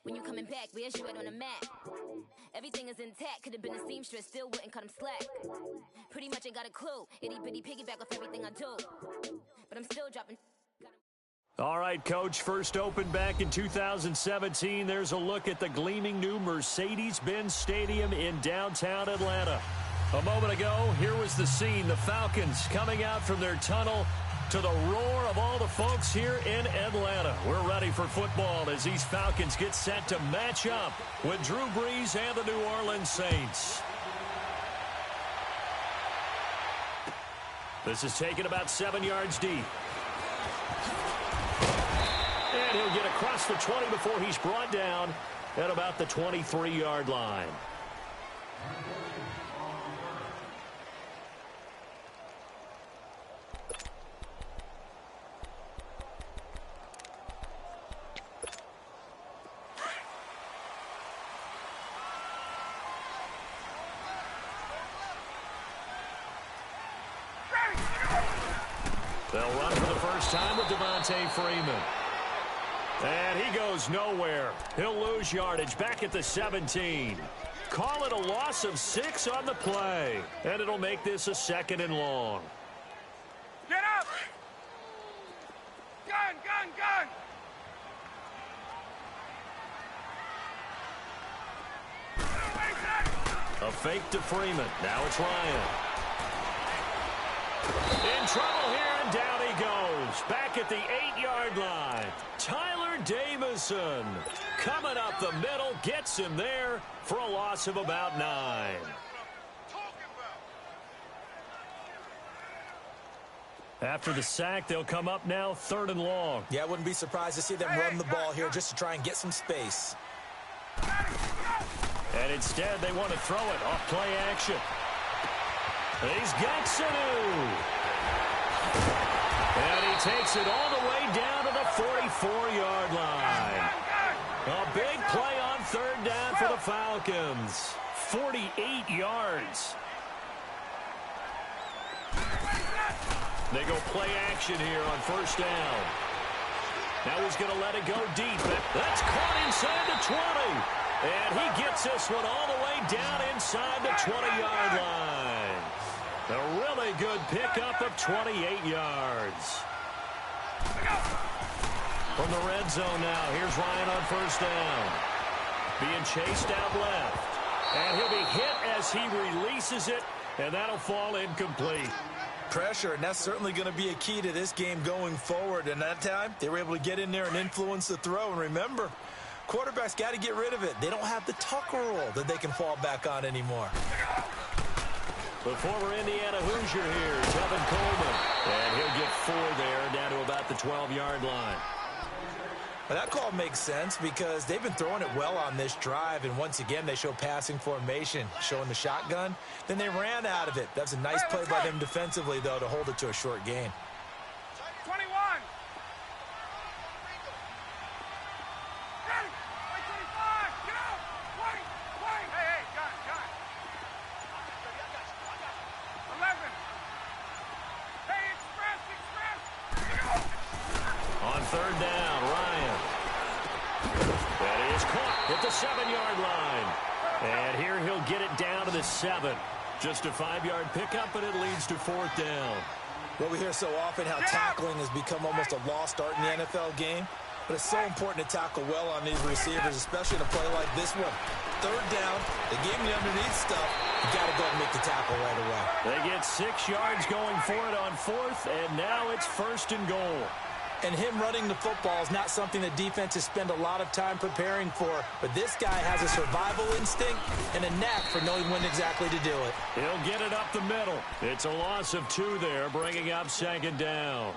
When you coming back, where's you at on the map? Everything is intact, could have been a seamstress, still wouldn't cut him slack. Pretty much ain't got a clue, itty-bitty piggyback off everything I do. But I'm still dropping. All right, Coach, first opened back in 2017. There's a look at the gleaming new Mercedes-Benz Stadium in downtown Atlanta. A moment ago, here was the scene. The Falcons coming out from their tunnel to the roar of all the folks here in Atlanta. We're ready for football as these Falcons get set to match up with Drew Brees and the New Orleans Saints. This is taken about 7 yards deep. And he'll get across the 20 before he's brought down at about the 23-yard line. They'll run for the first time with Devontae Freeman. And he goes nowhere. He'll lose yardage back at the 17. Call it a loss of 6 on the play. And it'll make this a 2nd and long. Get up! Gun, gun, gun! A fake to Freeman. Now it's Ryan. In trouble here, and down he goes. Back at the 8-yard line. Tyler Davison coming up the middle, gets him there for a loss of about 9. After the sack, they'll come up now 3rd and long. Yeah, I wouldn't be surprised to see them run the ball here just to try and get some space. And instead, they want to throw it off play action. He's got Sanu. And he takes it all the way down to the 44-yard line. A big play on 3rd down for the Falcons. 48 yards. They go play action here on 1st down. Now he's going to let it go deep. That's caught inside the 20. And he gets this one all the way down inside the 20-yard line. A really good pickup of 28 yards. From the red zone now, here's Ryan on 1st down. Being chased out left. And he'll be hit as he releases it, and that'll fall incomplete. Pressure, and that's certainly going to be a key to this game going forward. And that time, they were able to get in there and influence the throw. And remember, quarterbacks got to get rid of it. They don't have the tuck rule that they can fall back on anymore. The former Indiana Hoosier here, Tevin Coleman. And he'll get 4 there, down to about the 12-yard line. Well, that call makes sense because they've been throwing it well on this drive. And once again, they show passing formation, showing the shotgun. Then they ran out of it. That's a nice play by them defensively, though, to hold it to a short gain. 21! On 3rd down, Ryan. That is caught at the 7-yard line. And here he'll get it down to the 7. Just a 5-yard pickup, and it leads to 4th down. Well, we hear so often how tackling has become almost a lost art in the NFL game. But it's so important to tackle well on these receivers, especially in a play like this one. 3rd down, they gave me underneath stuff. You got to go and make the tackle right away. They get 6 yards going for it on 4th, and now it's 1st and goal. And him running the football is not something that defenses spend a lot of time preparing for. But this guy has a survival instinct and a knack for knowing when exactly to do it. He'll get it up the middle. It's a loss of 2 there, bringing up 2nd down.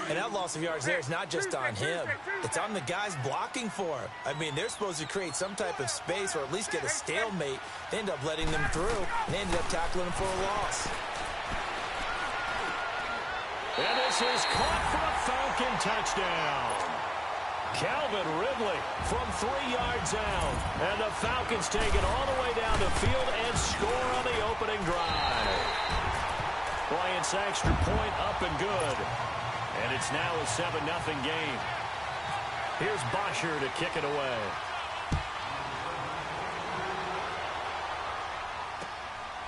And that loss of yards there is not just on him. It's on the guys blocking for him. I mean, they're supposed to create some type of space or at least get a stalemate. They end up letting them through, and they ended up tackling him for a loss. And this is caught for a Falcon touchdown. Calvin Ridley from 3 yards out. And the Falcons take it all the way down the field and score on the opening drive. Bryant's extra point up and good. And it's now a 7-0 game. Here's Bosher to kick it away.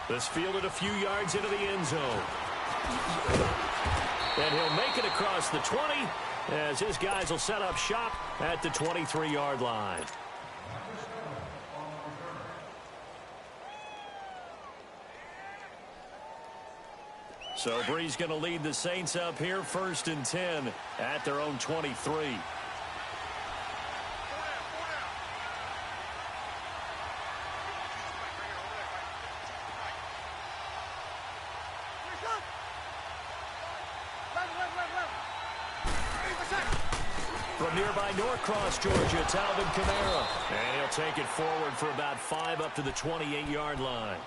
This fielded a few yards into the end zone. And he'll make it across the 20 as his guys will set up shop at the 23-yard line. So Bree's going to lead the Saints up here 1st and 10 at their own 23. From nearby Norcross, Georgia, it's Alvin Kamara. And he'll take it forward for about 5 up to the 28-yard line.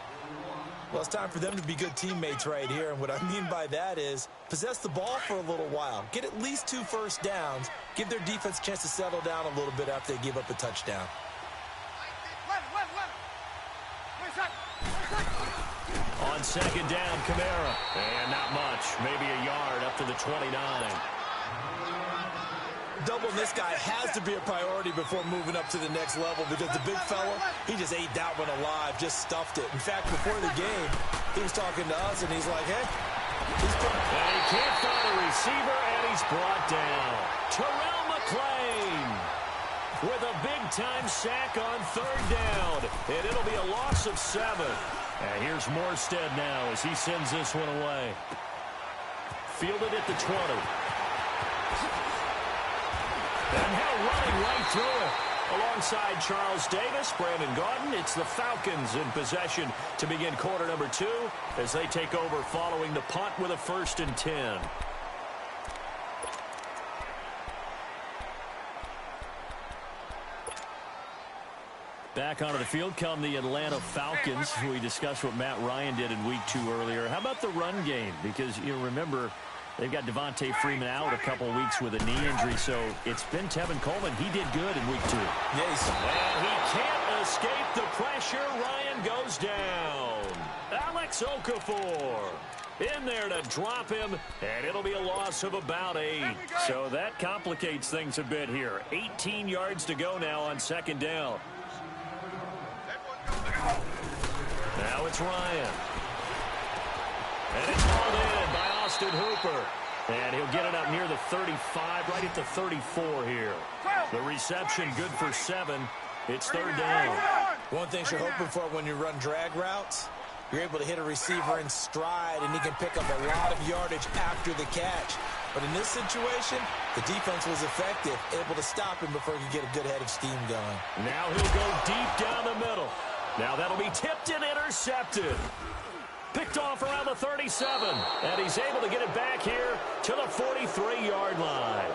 Well, it's time for them to be good teammates right here. And what I mean by that is possess the ball for a little while. Get at least 2 first downs. Give their defense a chance to settle down a little bit after they give up a touchdown. On 2nd down, Kamara. And not much. Maybe a yard up to the 29. Doubling this guy has to be a priority before moving up to the next level because the big fella, he just ate that one alive, just stuffed it. In fact, before the game, he was talking to us, and he's like, hey, he's putting... And he can't find a receiver, and he's brought down. Terrell McClain with a big-time sack on 3rd down, and it'll be a loss of 7. And here's Morstead now as he sends this one away. Fielded at the 20. And now running right through it. Alongside Charles Davis, Brandon Gaudin, it's the Falcons in possession to begin quarter number 2 as they take over following the punt with a 1st and 10. Back onto the field come the Atlanta Falcons. We discussed what Matt Ryan did in week 2 earlier. How about the run game? Because you remember they've got Devontae Freeman out a couple weeks with a knee injury, so it's been Tevin Coleman. He did good in week 2. Yes. And he can't escape the pressure. Ryan goes down. Alex Okafor in there to drop him, and it'll be a loss of about 8. So that complicates things a bit here. 18 yards to go now on 2nd down. Now it's Ryan. And it's hauled in by Austin Hooper. And he'll get it up near the 35, right at the 34 here. The reception good for 7. It's 3rd down. One thing you're hoping for when you run drag routes, you're able to hit a receiver in stride, and he can pick up a lot of yardage after the catch. But in this situation, the defense was effective, able to stop him before he could get a good head of steam going. Now he'll go deep down the middle. Now that'll be tipped and intercepted. Picked off around the 37, and he's able to get it back here to the 43-yard line.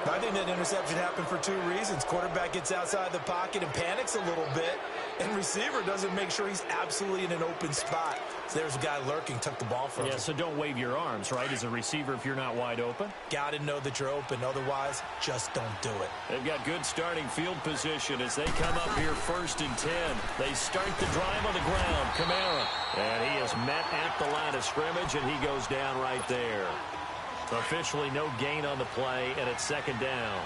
I think that interception happened for 2 reasons. Quarterback gets outside the pocket and panics a little bit, and receiver doesn't make sure he's absolutely in an open spot. So there's a guy lurking, took the ball from him. Yeah, so don't wave your arms, right, as a receiver if you're not wide open. Got to know that you're open. Otherwise, just don't do it. They've got good starting field position as they come up here 1st and 10. They start the drive on the ground. Kamara. And he is met at the line of scrimmage, and he goes down right there. Officially no gain on the play, and it's 2nd down.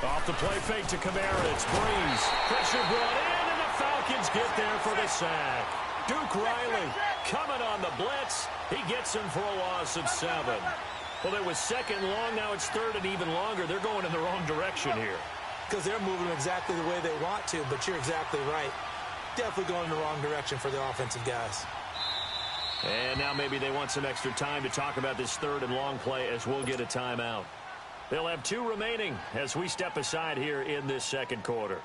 Off the play fake to Kamara. It's Breeze. Pressure brought in, and the Falcons get there for the sack. Duke Riley coming on the blitz. He gets him for a loss of 7. Well, it was 2nd long. Now it's 3rd and even longer. They're going in the wrong direction here. Because they're moving exactly the way they want to, but you're exactly right. Definitely going in the wrong direction for the offensive guys. And now maybe they want some extra time to talk about this 3rd and long play as we'll get a timeout. They'll have 2 remaining as we step aside here in this 2nd quarter.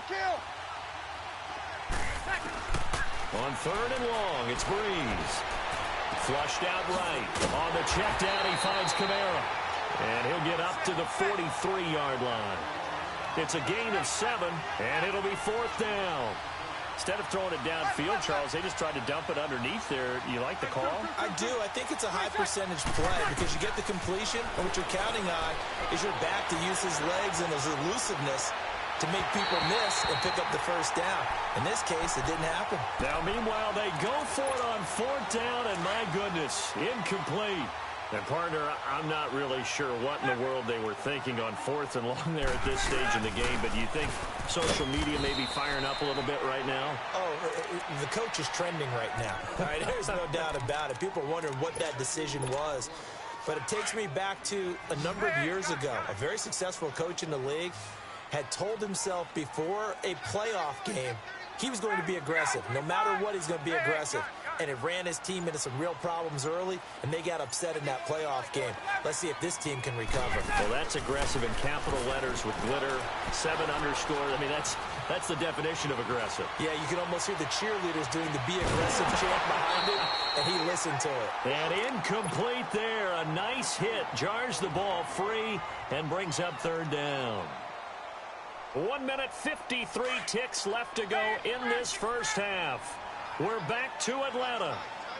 Kill. On 3rd and long, it's Breeze. Flushed out right. On the check down, he finds Kamara. And he'll get up to the 43-yard line. It's a gain of 7, and it'll be 4th down. Instead of throwing it downfield, Charles, they just tried to dump it underneath there. You like the call? I do. I think it's a high percentage play because you get the completion, and what you're counting on is your back to use his legs and his elusiveness to make people miss and pick up the 1st down. In this case, it didn't happen. Now, meanwhile, they go for it on 4th down, and my goodness, incomplete. And, partner, I'm not really sure what in the world they were thinking on 4th and long there at this stage in the game, but do you think social media may be firing up a little bit right now? Oh, the coach is trending right now. All right, there's no doubt about it. People are wondering what that decision was. But it takes me back to a number of years ago. A very successful coach in the league had told himself before a playoff game he was going to be aggressive. No matter what, he's going to be aggressive. And it ran his team into some real problems early, and they got upset in that playoff game. Let's see if this team can recover. Well, that's aggressive in capital letters with glitter, 7 underscore. I mean, that's the definition of aggressive. Yeah, you can almost hear the cheerleaders doing the be aggressive chant behind it, and he listened to it. And incomplete there. A nice hit. Jars the ball free and brings up 3rd down. 1 minute 53 ticks left to go in this first half. We're back to Atlanta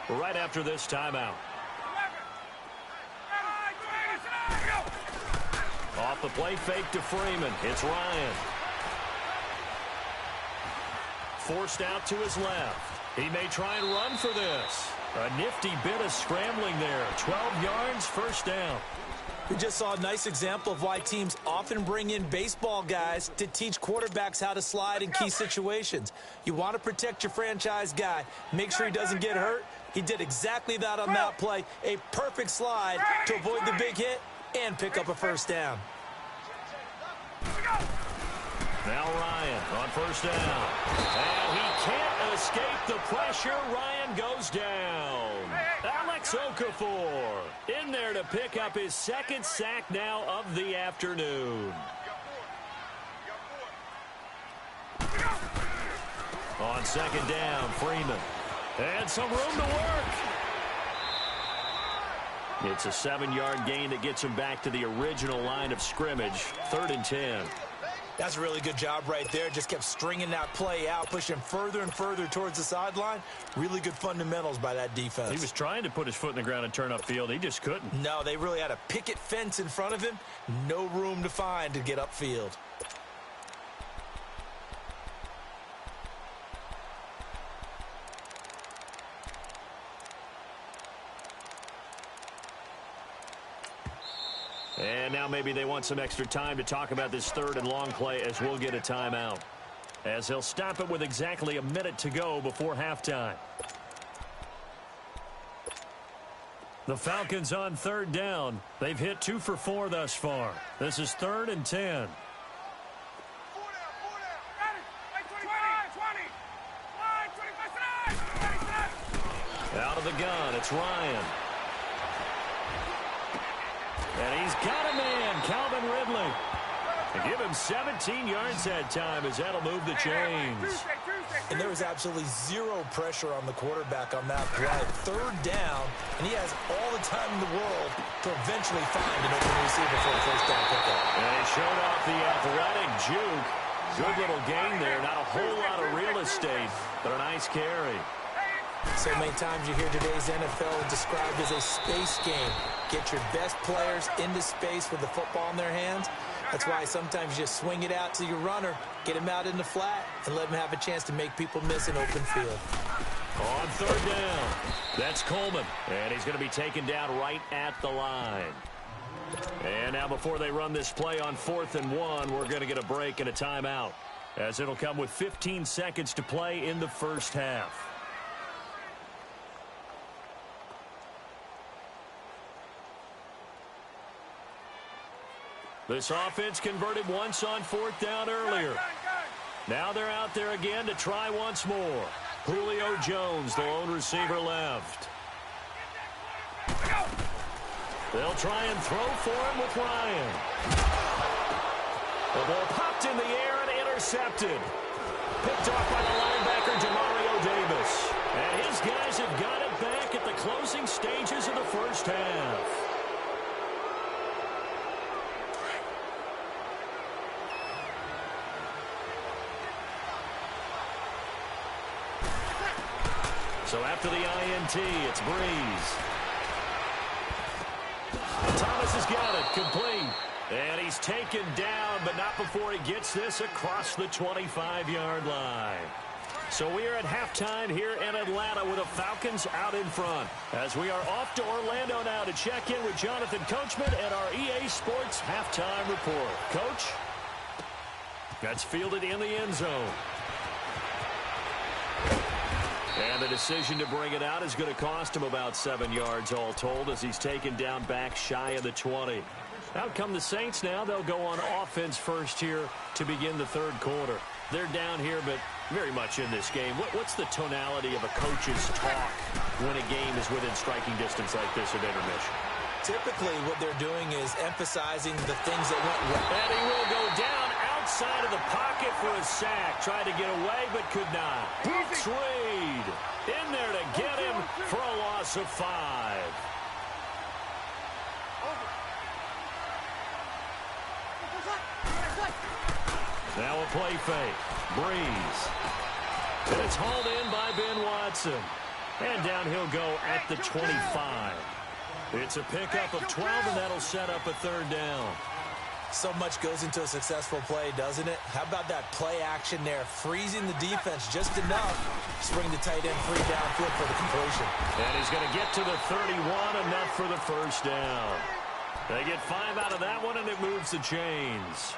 right after this timeout. Off the play fake to Freeman. It's Ryan. Forced out to his left. He may try and run for this. A nifty bit of scrambling there. 12 yards, first down. We just saw a nice example of why teams often bring in baseball guys to teach quarterbacks how to slide in key situations. You want to protect your franchise guy. Make sure he doesn't get hurt. He did exactly that on that play. A perfect slide to avoid the big hit and pick up a first down. Now Ryan on first down. And he can't escape the pressure. Ryan goes down. Alex Okafor in there to pick up his 2nd sack now of the afternoon. On 2nd down, Freeman. And some room to work. It's a 7-yard gain that gets him back to the original line of scrimmage. 3rd and 10. That's a really good job right there. Just kept stringing that play out, pushing further and further towards the sideline. Really good fundamentals by that defense. He was trying to put his foot in the ground and turn upfield. He just couldn't. No, they really had a picket fence in front of him. No room to find to get upfield. And now maybe they want some extra time to talk about this 3rd and long play as we'll get a timeout. As they'll stop it with exactly a minute to go before halftime. The Falcons on 3rd down. They've hit 2 for 4 thus far. This is 3rd and 10. Out of the gun, it's Ryan. And he's got a man, Calvin Ridley. And give him 17 yards that time as that'll move the chains. And there was absolutely zero pressure on the quarterback on that play. 3rd down, and he has all the time in the world to eventually find an open receiver for a first down pickup. And he showed off the athletic juke. Good little gain there. Not a whole lot of real estate, but a nice carry. So many times you hear today's NFL described as a space game. Get your best players into space with the football in their hands. That's why sometimes you just swing it out to your runner, get him out in the flat, and let him have a chance to make people miss an open field. On 3rd down, that's Coleman. And he's going to be taken down right at the line. And now before they run this play on 4th and 1, we're going to get a break and a timeout, as it'll come with 15 seconds to play in the first half. This offense converted once on 4th down earlier. Now they're out there again to try once more. Julio Jones, the lone receiver left. They'll try and throw for him with Ryan. The ball popped in the air and intercepted. Picked off by the linebacker, Demario Davis. And his guys have got it back at the closing stages of the first half. So after the INT, it's Breeze. Thomas has got it, complete. And he's taken down, but not before he gets this across the 25-yard line. So we are at halftime here in Atlanta with the Falcons out in front. As we are off to Orlando now to check in with Jonathan Coachman and our EA Sports halftime report. Coach? That's fielded in the end zone. And the decision to bring it out is going to cost him about 7 yards all told as he's taken down back shy of the 20. Out come the Saints now. They'll go on offense first here to begin the third quarter. They're down here, but very much in this game. What's the tonality of a coach's talk when a game is within striking distance like this at intermission? Typically, what they're doing is emphasizing the things that went well. And he will go down outside of the pocket for a sack. Tried to get away, but could not. Brooks Reed in there to get him for a loss of 5. Now a play fake. Breeze. And it's hauled in by Ben Watson. And down he'll go at the 25. It's a pickup of 12, and that'll set up a third down. So much goes into a successful play, doesn't it? How about that play action there? Freezing the defense just enough to bring the tight end free downfield for the completion. And he's going to get to the 31, enough for the first down. They get 5 out of that one, and it moves the chains.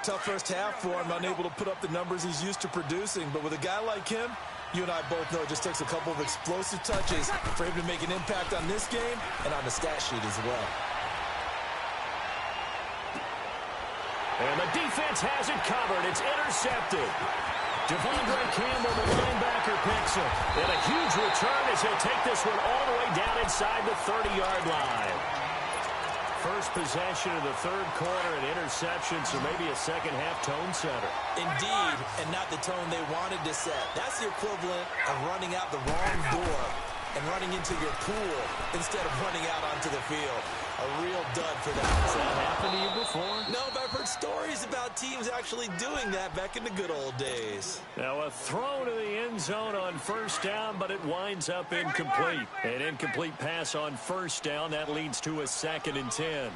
Tough first half for him, unable to put up the numbers he's used to producing. But with a guy like him, you and I both know it just takes a couple of explosive touches for him to make an impact on this game and on the stat sheet as well. And the defense has it covered. It's intercepted. Devondre Campbell, the linebacker, picks it. And a huge return as he'll take this one all the way down inside the 30-yard line. First possession of the third quarter, an interception, so maybe a second-half tone setter. Indeed, and not the tone they wanted to set. That's the equivalent of running out the wrong door and running into your pool instead of running out onto the field. A real dud for that. Has that happened to you before? No, but I've heard stories about teams actually doing that back in the good old days. Now a throw to the end zone on first down, but it winds up incomplete. An incomplete pass on first down. That leads to a 2nd and 10.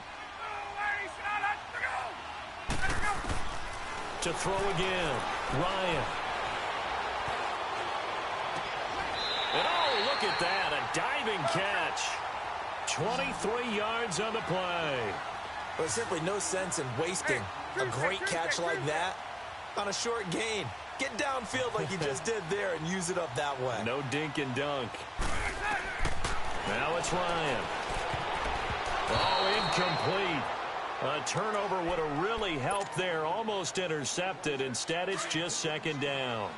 To throw again. Ryan. And oh, look at that. A diving catch. 23 yards on the play. There's simply no sense in wasting a great catch like that on a short gain. Get downfield like you just did there and use it up that way. No dink and dunk. Now it's Ryan. Oh, incomplete. A turnover would have really helped there. Almost intercepted. Instead, it's just 2nd down.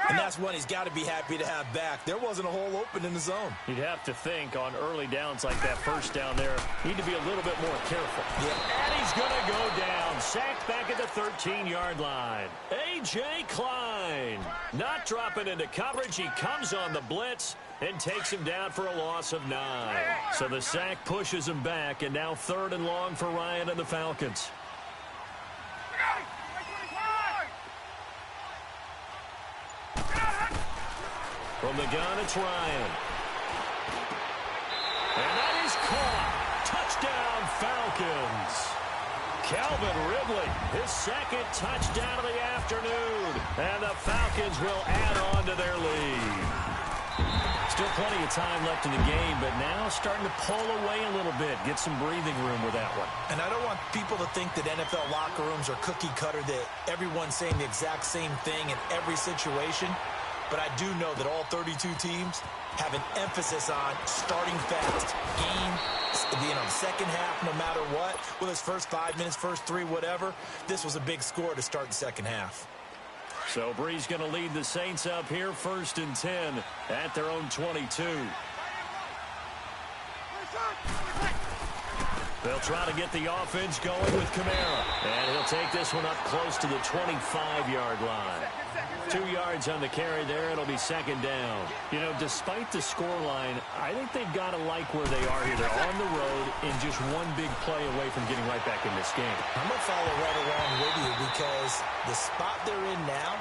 And that's one he's got to be happy to have back. There wasn't a hole open in the zone. You'd have to think on early downs like that first down there, need to be a little bit more careful. Yeah. And he's going to go down. Sacked back at the 13-yard line. A.J. Klein not dropping into coverage. He comes on the blitz and takes him down for a loss of 9. So the sack pushes him back, and now 3rd and long for Ryan and the Falcons. From the gun, it's Ryan. And that is caught. Touchdown, Falcons. Calvin Ridley, his 2nd touchdown of the afternoon. And the Falcons will add on to their lead. Still plenty of time left in the game, but now starting to pull away a little bit. Get some breathing room with that one. And I don't want people to think that NFL locker rooms are cookie cutter, that everyone's saying the exact same thing in every situation. But I do know that all 32 teams have an emphasis on starting fast. Second half, no matter what. Whether it's first 5 minutes, first 3, whatever. This was a big score to start the second half. So Bree's going to lead the Saints up here, 1st and 10 at their own 22. They'll try to get the offense going with Kamara. And he'll take this one up close to the 25-yard line. 2 yards on the carry there. It'll be 2nd down. You know, despite the scoreline, I think they've got to like where they are here. They're on the road and just one big play away from getting right back in this game. I'm going to follow right along with you because the spot they're in now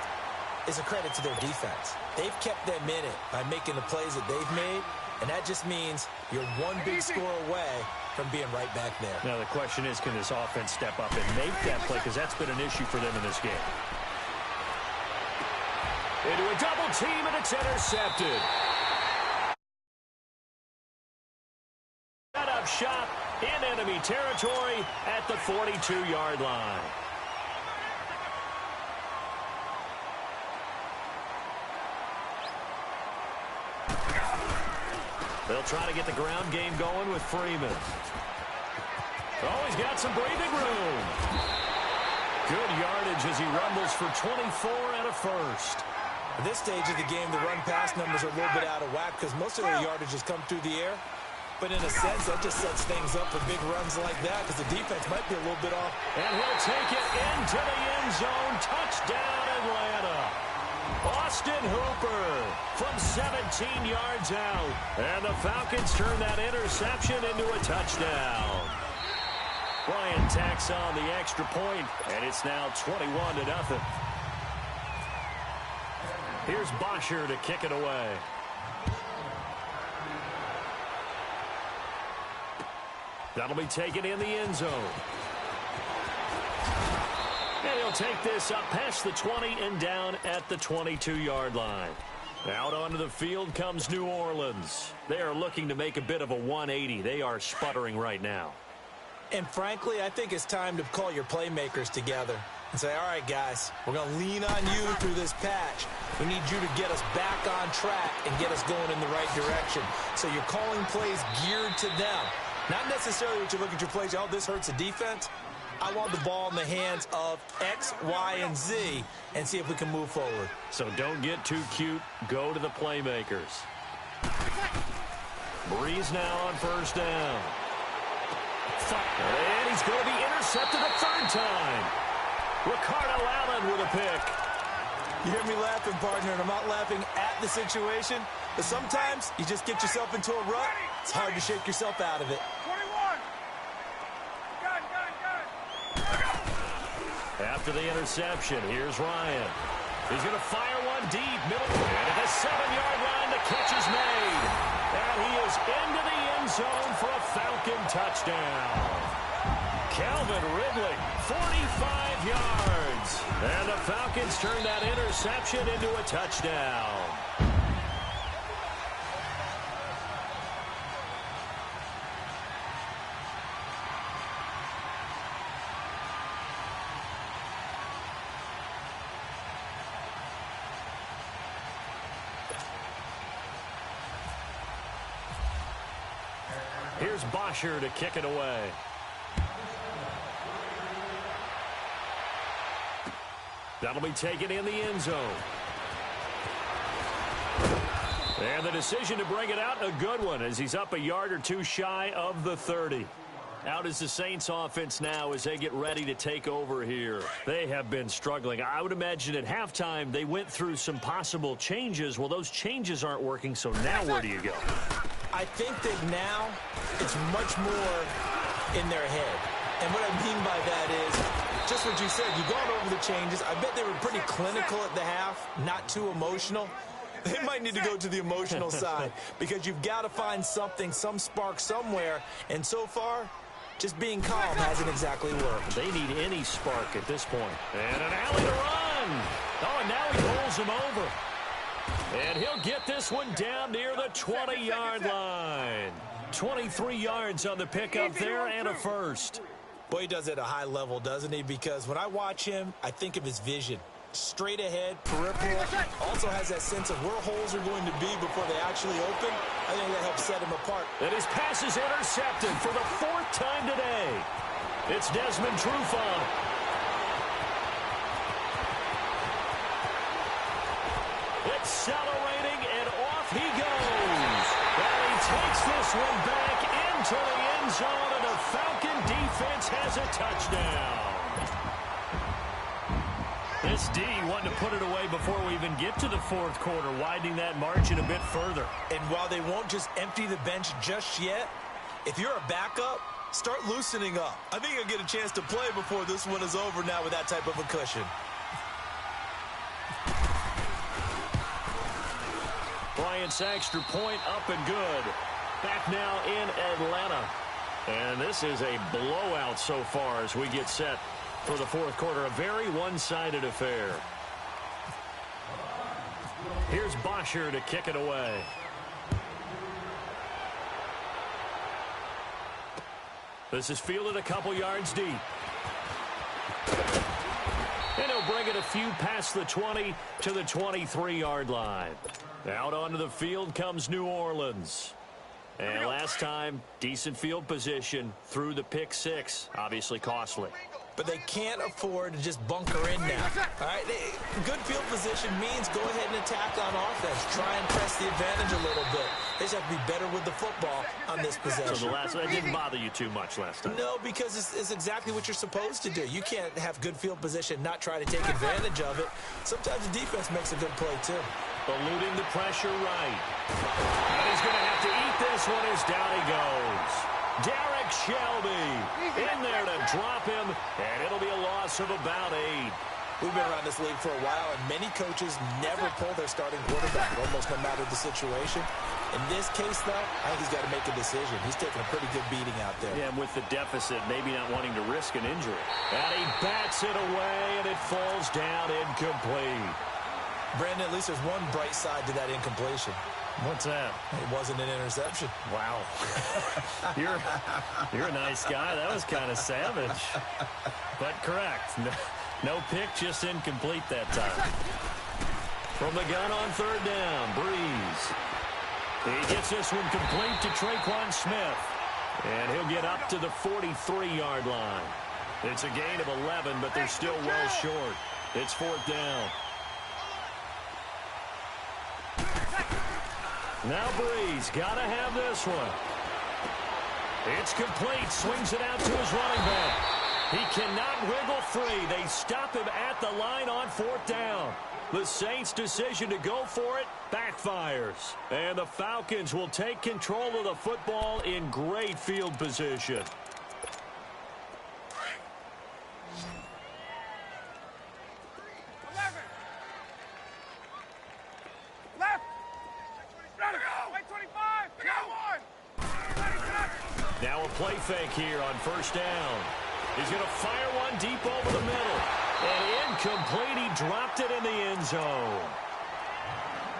is a credit to their defense. They've kept them in it by making the plays that they've made, and that just means you're one big score away from being right back there. Now, the question is, can this offense step up and make that play? Because that's been an issue for them in this game. into a double team, and it's intercepted. Set up shop in enemy territory at the 42-yard line. They'll try to get the ground game going with Freeman. Oh, he's got some breathing room. Good yardage as he rumbles for 24 and a first. At this stage of the game, the run-pass numbers are a little bit out of whack because most of their yardage has come through the air. But in a sense, that just sets things up for big runs like that because the defense might be a little bit off. And he'll take it into the end zone. Touchdown, Atlanta. Austin Hooper from 17 yards out. And the Falcons turn that interception into a touchdown. Bryant tacks on the extra point, and it's now 21-0. Here's Bosher to kick it away. That'll be taken in the end zone. And he'll take this up past the 20 and down at the 22-yard line. Out onto the field comes New Orleans. They are looking to make a bit of a 180. They are sputtering right now. And frankly, I think it's time to call your playmakers together and say, all right, guys, we're going to lean on you through this patch. We need you to get us back on track and get us going in the right direction. So you're calling plays geared to them. Not necessarily what you look at your plays, oh, this hurts the defense. I want the ball in the hands of X, Y, and Z and see if we can move forward. So don't get too cute. Go to the playmakers. Breeze now on first down. And he's going to be intercepted a third time. Ricardo Allen with a pick. You hear me laughing, partner, and I'm not laughing at the situation, but sometimes you just get yourself into a rut. It's hard to shake yourself out of it. 21. Gun. After the interception, here's Ryan. He's going to fire one deep, middle, and at the 7-yard line, the catch is made. And he is into the end zone for a Falcon touchdown. Calvin Ridley, 45 yards. And the Falcons turn that interception into a touchdown. Here's Bosher to kick it away. That'll be taken in the end zone. And the decision to bring it out, a good one, as he's up a yard or two shy of the 30. Out is the Saints offense now as they get ready to take over here. They have been struggling. I would imagine at halftime they went through some possible changes. Well, those changes aren't working, so now where do you go? I think that now it's much more in their head. And what I mean by that is just what you said. You've gone over the changes. I bet they were pretty clinical at the half, not too emotional. They might need to go to the emotional side because you've got to find something, some spark somewhere. And so far, just being calm hasn't exactly worked. They need any spark at this point. And an alley to run. Oh, and now he rolls him over. And he'll get this one down near the 20-yard line. 23 yards on the pickup there and a first. Boy, he does it at a high level, doesn't he? Because when I watch him, I think of his vision. Straight ahead, peripheral. Also has that sense of where holes are going to be before they actually open. I think that helps set him apart. And his pass is intercepted for the 4th time today. It's Desmond Trufant. Accelerating, and off he goes. And he takes this one back into the end zone, and the Falcon defense has a touchdown. This D wanting to put it away before we even get to the 4th quarter, widening that margin a bit further. And while they won't just empty the bench just yet, if you're a backup, start loosening up. I think you'll get a chance to play before this one is over now with that type of a cushion. Bryant's extra point up and good. Back now in Atlanta. And this is a blowout so far as we get set for the 4th quarter. A very one-sided affair. Here's Bosher to kick it away. This is fielded a couple yards deep. And he'll bring it a few past the 20 to the 23-yard line. Out onto the field comes New Orleans. And last time, decent field position through the pick six. Obviously costly. But they can't afford to just bunker in now. All right, good field position means go ahead and attack on offense. Try and press the advantage a little bit. They just have to be better with the football on this possession. So that didn't bother you too much last time? No, because it's exactly what you're supposed to do. You can't have good field position, not try to take advantage of it. Sometimes the defense makes a good play, too. Eluding the pressure right. And he's going to have to eat this one as down he goes. Derek Shelby in there to drop him, and it'll be a loss of about 8. We've been around this league for a while, and many coaches never pull their starting quarterback, almost no matter the situation. In this case, though, I think he's got to make a decision. He's taking a pretty good beating out there. Yeah, and with the deficit, maybe not wanting to risk an injury. And he bats it away, and it falls down incomplete. Brandon, at least there's one bright side to that incompletion. What's that? It wasn't an interception. Wow. You're a nice guy. That was kind of savage. But correct. No pick, just incomplete that time. From the gun on third down, Breeze. He gets this one complete to Traquan Smith. And he'll get up to the 43-yard line. It's a gain of 11, but they're still well short. It's fourth down. Now Breeze, gotta have this one. It's complete, swings it out to his running back. He cannot wiggle free. They stop him at the line on fourth down. The Saints' decision to go for it backfires. And the Falcons will take control of the football in great field position. Now a play fake here on first down. He's going to fire one deep over the middle. And incomplete. He dropped it in the end zone.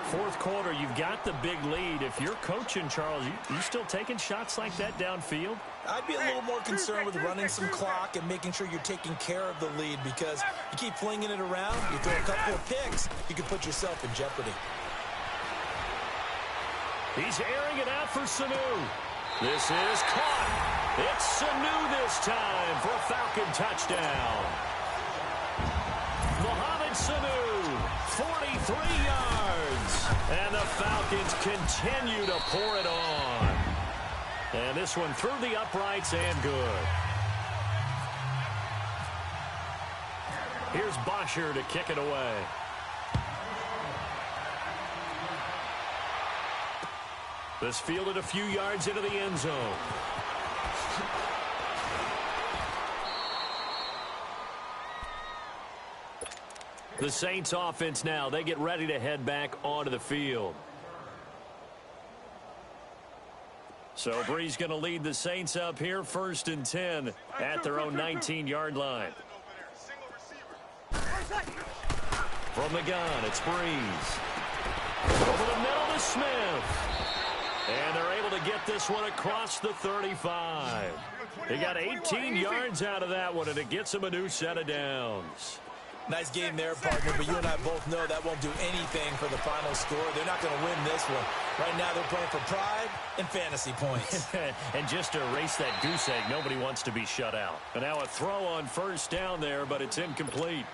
Fourth quarter, you've got the big lead. If you're coaching, Charles, you still taking shots like that downfield? I'd be a little more concerned with running some clock and making sure you're taking care of the lead, because you keep flinging it around, you throw a couple of picks, you can put yourself in jeopardy. He's airing it out for Sanu. This is caught. It's Sanu this time for a Falcon touchdown. Mohamed Sanu, 43 yards. And the Falcons continue to pour it on. And this one through the uprights and good. Here's Bosher to kick it away. This fielded a few yards into the end zone. The Saints offense now, they get ready to head back onto the field. So Breeze going to lead the Saints up here, 1st and 10 at their own 19-yard line. From the gun, it's Breeze. Over the middle to Smith. And they're able to get this one across the 35. They got 18 yards out of that one, and it gets them a new set of downs. Nice game there, partner, but you and I both know that won't do anything for the final score. They're not going to win this one. Right now they're playing for pride and fantasy points. And just to erase that goose egg, nobody wants to be shut out. And now a throw on first down there, but it's incomplete.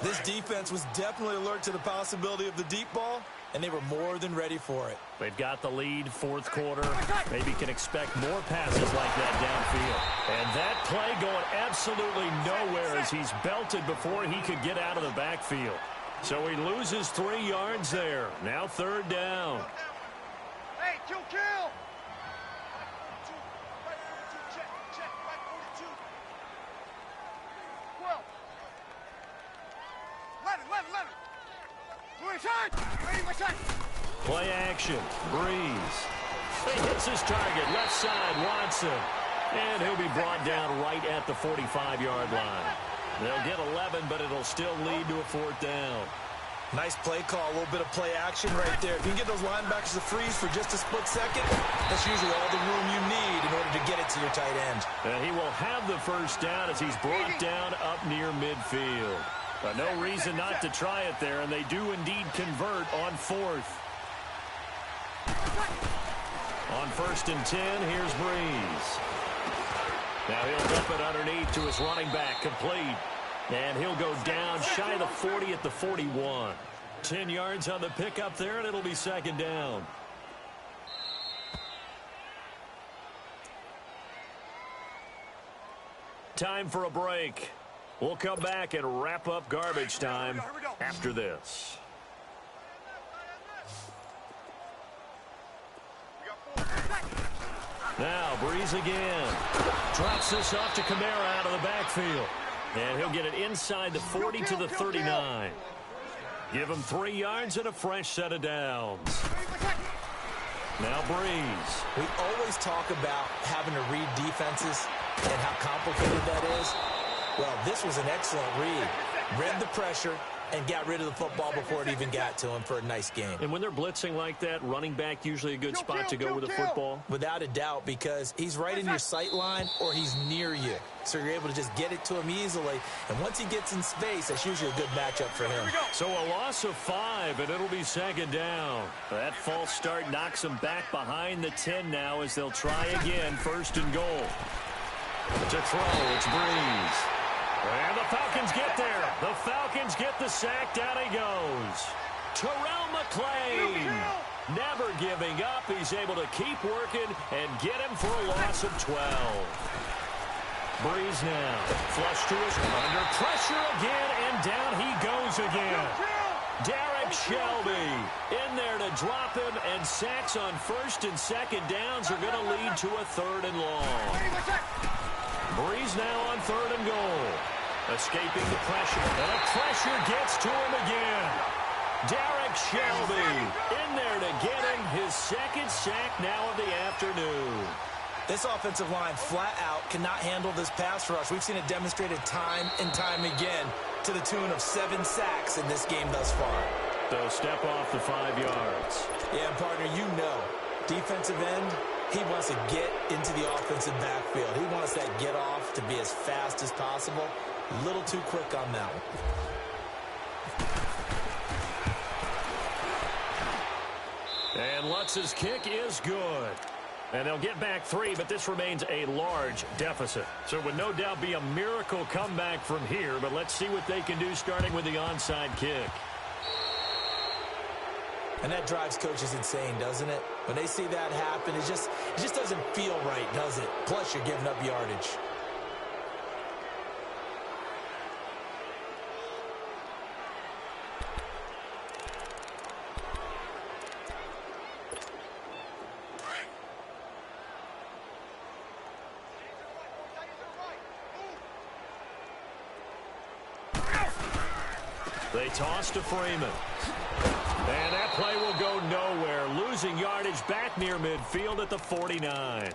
This defense was definitely alert to the possibility of the deep ball, and they were more than ready for it. They've got the lead, fourth quarter. Maybe can expect more passes like that downfield. And that play going absolutely nowhere as he's belted before he could get out of the backfield. So he loses 3 yards there. Now third down. Hey, kill. Play action. Breeze. He hits his target. Left side, Watson. And he'll be brought down right at the 45-yard line. They'll get 11, but it'll still lead to a fourth down. Nice play call, a little bit of play action right there. If you can get those linebackers to freeze for just a split second, that's usually all the room you need in order to get it to your tight end. And he will have the first down as he's brought down up near midfield. But no reason not to try it there, and they do indeed convert on fourth. On 1st and 10, here's Breeze. Now he'll dump it underneath to his running back, complete. And he'll go down shy of the 40 at the 41. 10 yards on the pickup there, and it'll be 2nd down. Time for a break. We'll come back and wrap up garbage time after this. Now Breeze again. Drops this off to Kamara out of the backfield. And he'll get it inside the 40 to the 39. Give him 3 yards and a fresh set of downs. Now Breeze. We always talk about having to read defenses and how complicated that is. Well, this was an excellent read. Read the pressure and got rid of the football before it even got to him for a nice game. And when they're blitzing like that, running back usually a good spot to go with the football? Without a doubt, because he's right in your sight line or he's near you. So you're able to just get it to him easily. And once he gets in space, that's usually a good matchup for him. So a loss of 5, and it'll be 2nd down. That false start knocks him back behind the 10 now as they'll try again, 1st and goal. To throw, it's Breeze. And the Falcons get there. The Falcons get the sack. Down he goes. Terrell McClain. Never giving up. He's able to keep working and get him for a loss of 12. Breeze now. Flush to his under pressure again, and down he goes again. Derek Shelby in there to drop him, and sacks on 1st and 2nd downs are going to lead to a 3rd and long. Breeze now on 3rd and goal. Escaping the pressure. And the pressure gets to him again. Derek Shelby in there to get him his 2nd sack now of the afternoon. This offensive line flat out cannot handle this pass rush. We've seen it demonstrated time and time again to the tune of 7 sacks in this game thus far. So step off the 5 yards. Yeah, partner, you know, defensive end, he wants to get into the offensive backfield. He wants that get off to be as fast as possible. A little too quick on that one. And Lutz's kick is good. And they'll get back 3, but this remains a large deficit. So it would no doubt be a miracle comeback from here, but let's see what they can do starting with the onside kick. And that drives coaches insane, doesn't it? When they see that happen, it just doesn't feel right, does it? Plus, you're giving up yardage. They toss to Freeman. And that play will go nowhere. Losing yardage back near midfield at the 49.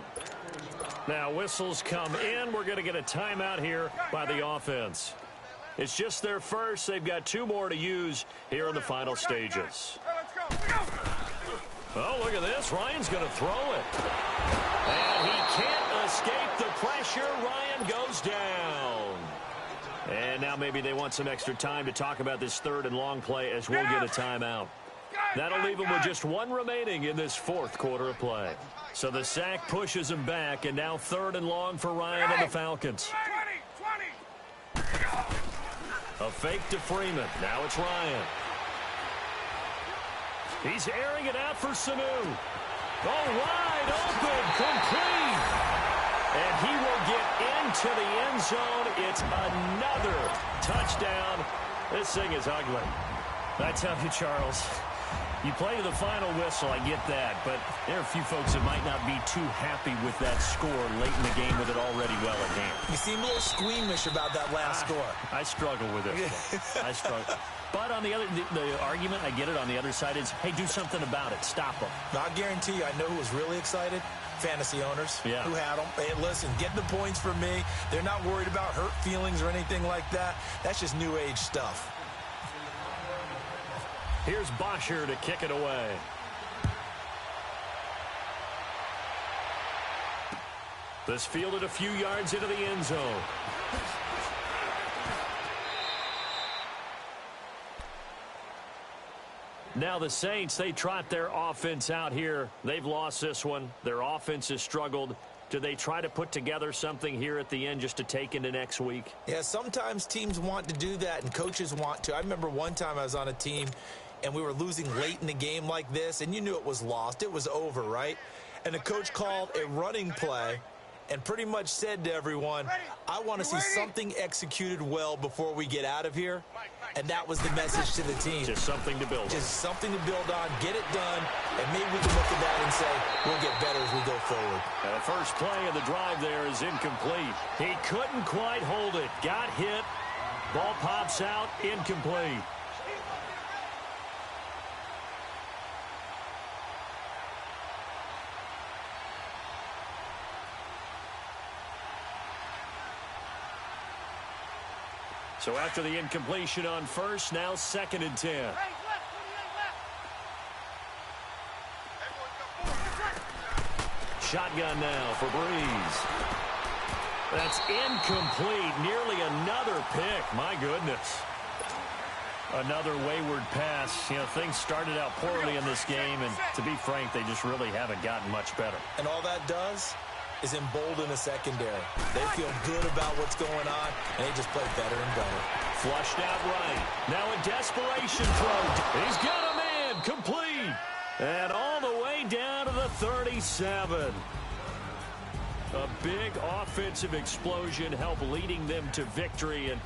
Now whistles come in. We're going to get a timeout here by the offense. It's just their first. They've got 2 more to use here in the final stages. Oh, look at this. Ryan's going to throw it. And he can't escape the pressure. Ryan goes down. And now maybe they want some extra time to talk about this 3rd and long play as we'll get a timeout. That'll leave them with just 1 remaining in this 4th quarter of play. So the sack pushes him back, and now 3rd and long for Ryan and the Falcons. A fake to Freeman. Now it's Ryan. He's airing it out for Sanu. Oh, wide open, complete. And he will get into the end zone. It's another touchdown. This thing is ugly. I tell you, Charles, you play to the final whistle, I get that. But there are a few folks that might not be too happy with that score late in the game with it already well at hand. You seem a little squeamish about that last score. I struggle with it. I struggle. But on the other, the argument, I get it, on the other side is, hey, do something about it. Stop them. I guarantee you, I know who was really excited. Fantasy owners who had them. Hey, listen, get the points for me. They're not worried about hurt feelings or anything like that. That's just new age stuff. Here's Bosher to kick it away. This fielded a few yards into the end zone. Now the Saints, they trot their offense out here. They've lost this one. Their offense has struggled. Do they try to put together something here at the end just to take into next week? Yeah, sometimes teams want to do that and coaches want to. I remember one time I was on a team and we were losing late in the game like this, and you knew it was lost. It was over, right? And the coach called a running play and pretty much said to everyone, I want to see something executed well before we get out of here. And that was the message to the team. Just something to build on. Just something to build on, get it done, and maybe we can look at that and say, we'll get better as we go forward. And the first play of the drive there is incomplete. He couldn't quite hold it. Got hit. Ball pops out, incomplete. So after the incompletion on first, now 2nd and 10. Shotgun now for Breeze. That's incomplete. Nearly another pick. My goodness. Another wayward pass. You know, things started out poorly in this game, and to be frank, they just really haven't gotten much better. And all that does is embolden a secondary. They feel good about what's going on, and they just play better and better. Flushed out right. Now a desperation throw. He's got a man. Complete. And all the way down to the 37. A big offensive explosion helped leading them to victory. And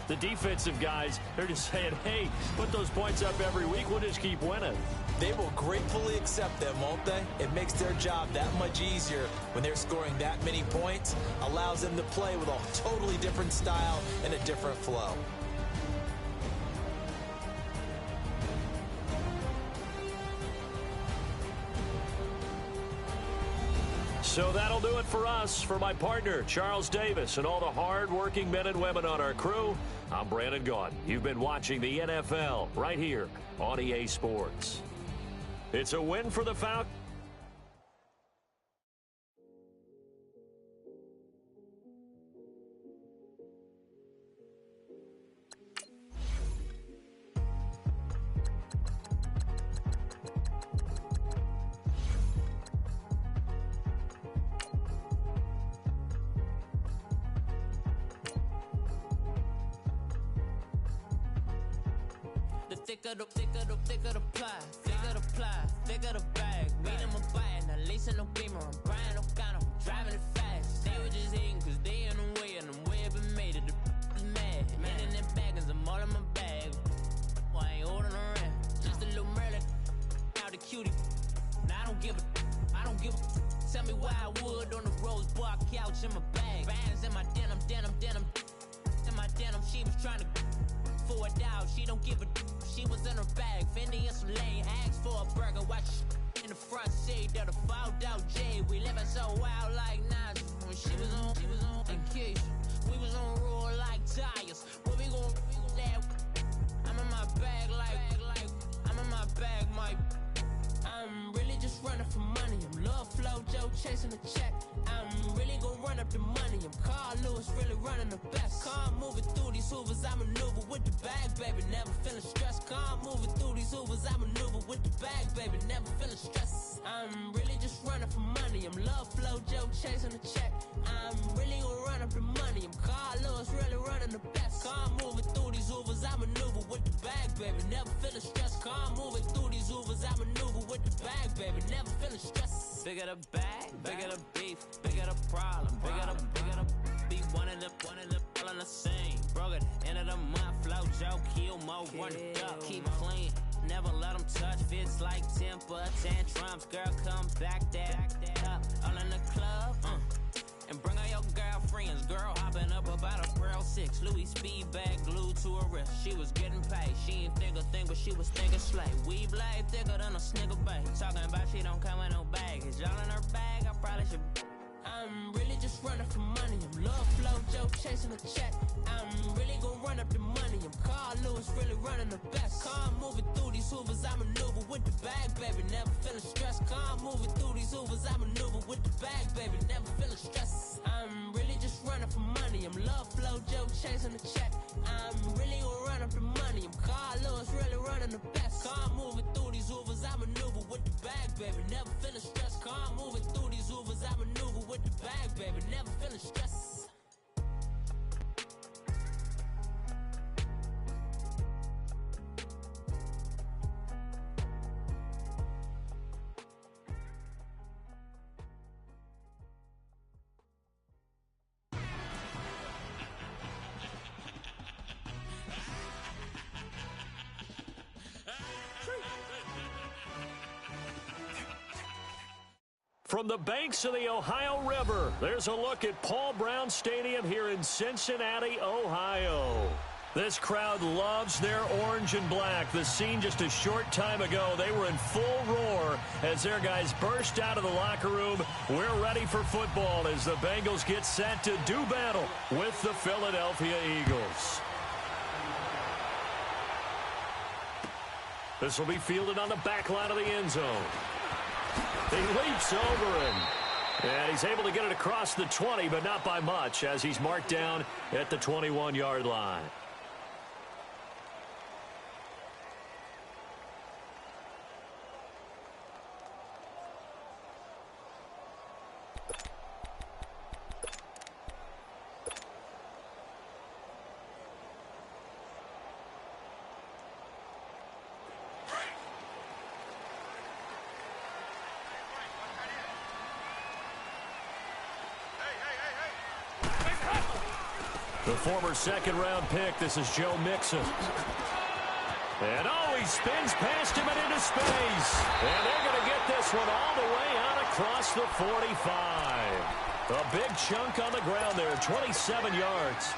the defensive guys, they're just saying, hey, put those points up every week. We'll just keep winning. They will gratefully accept them, won't they? It makes their job that much easier when they're scoring that many points. Allows them to play with a totally different style and a different flow. So that'll do it for us. For my partner, Charles Davis, and all the hard-working men and women on our crew, I'm Brandon Gaudin. You've been watching the NFL right here on EA Sports. It's a win for the Falcons. Thicker the bag. Meet them a buying, at least in no beamer. I'm Brian O'Connor, I'm driving it fast. They were just hating cause they in the way, and the way I've been made it, the is mad. Man in them baggins, I'm all in my bag. I ain't holding around, just a little Merlin, out the cutie. Now I don't give a, tell me why I would on the rose bar couch in my bag. Bands in my denim, in my denim, she was trying to for a doubt, she don't give a. She was in her bag, Fendi and some lane hags for a burger. Watch in the front seat of the fouled out J. We living so wild like Nas. When she was on vacation, we was on roll like tires. What we gon' that? I'm in my bag like I'm in my bag, my. I'm really just running for money. I'm Love Flow Joe chasing the check. I'm really gon' run up the money. I'm Carl Lewis, really running the best. Car moving through these hoovers, I maneuver with the bag, baby. Never feeling stressed. Car moving through these hoovers, I maneuver with the bag, baby. Never feeling stressed. I'm really just running for money. I'm Love Flow Joe chasing the check. I'm really gon' run up the money. I'm Carl Lewis, really running the best. Car moving through these hoovers, I maneuver with the bag, baby. Never feeling stressed. Car moving through these hoovers, I maneuver with the bag, baby. Never feeling stressed. Bigger the bag, bigger the beef, bigger the problem, bigger the be one of the all in the same. Broke at the end of the month, flow Joe, kill mo, run it up, keep clean. Never let them touch, fits like temper tantrums. Girl, come back that up, all in the club, and bring all your girlfriends. Girl hopping up about a Pearl 6, Louis speed bag glued to her wrist. She was getting paid, she ain't think a thing, but she was thinking slay. We blade thicker than a snigger bag. Talking about she don't come with no baggage. Y'all in her bag, I probably should. I'm really just running for money. I'm Love Flow Joe chasing the check. I'm really gon' run run up the money. I'm Carl Lewis, really running the best. Calm moving through these hoovers, I maneuver with the bag, baby. Never feeling stressed. Calm moving through these hoovers, I maneuver with the bag, baby. Never feeling stressed. I'm really just running for money. I'm love flow, Joe chasing the check. I'm really gonna run up the money. I'm Carl Lewis, really running the best. Calm moving through these hoovers, I maneuver with the bag, baby. Never feeling stressed. Calm moving through these hoovers, I maneuver with the bag, baby. Never feeling stressed. From the banks of the Ohio River, there's a look at Paul Brown Stadium here in Cincinnati, Ohio. This crowd loves their orange and black. The scene just a short time ago, they were in full roar as their guys burst out of the locker room. We're ready for football as the Bengals get set to do battle with the Philadelphia Eagles. This will be fielded on the back line of the end zone. He leaps over him, and he's able to get it across the 20, but not by much as he's marked down at the 21-yard line. The former second-round pick, this is Joe Mixon. And he spins past him and into space. And they're going to get this one all the way out across the 45. A big chunk on the ground there, 27 yards.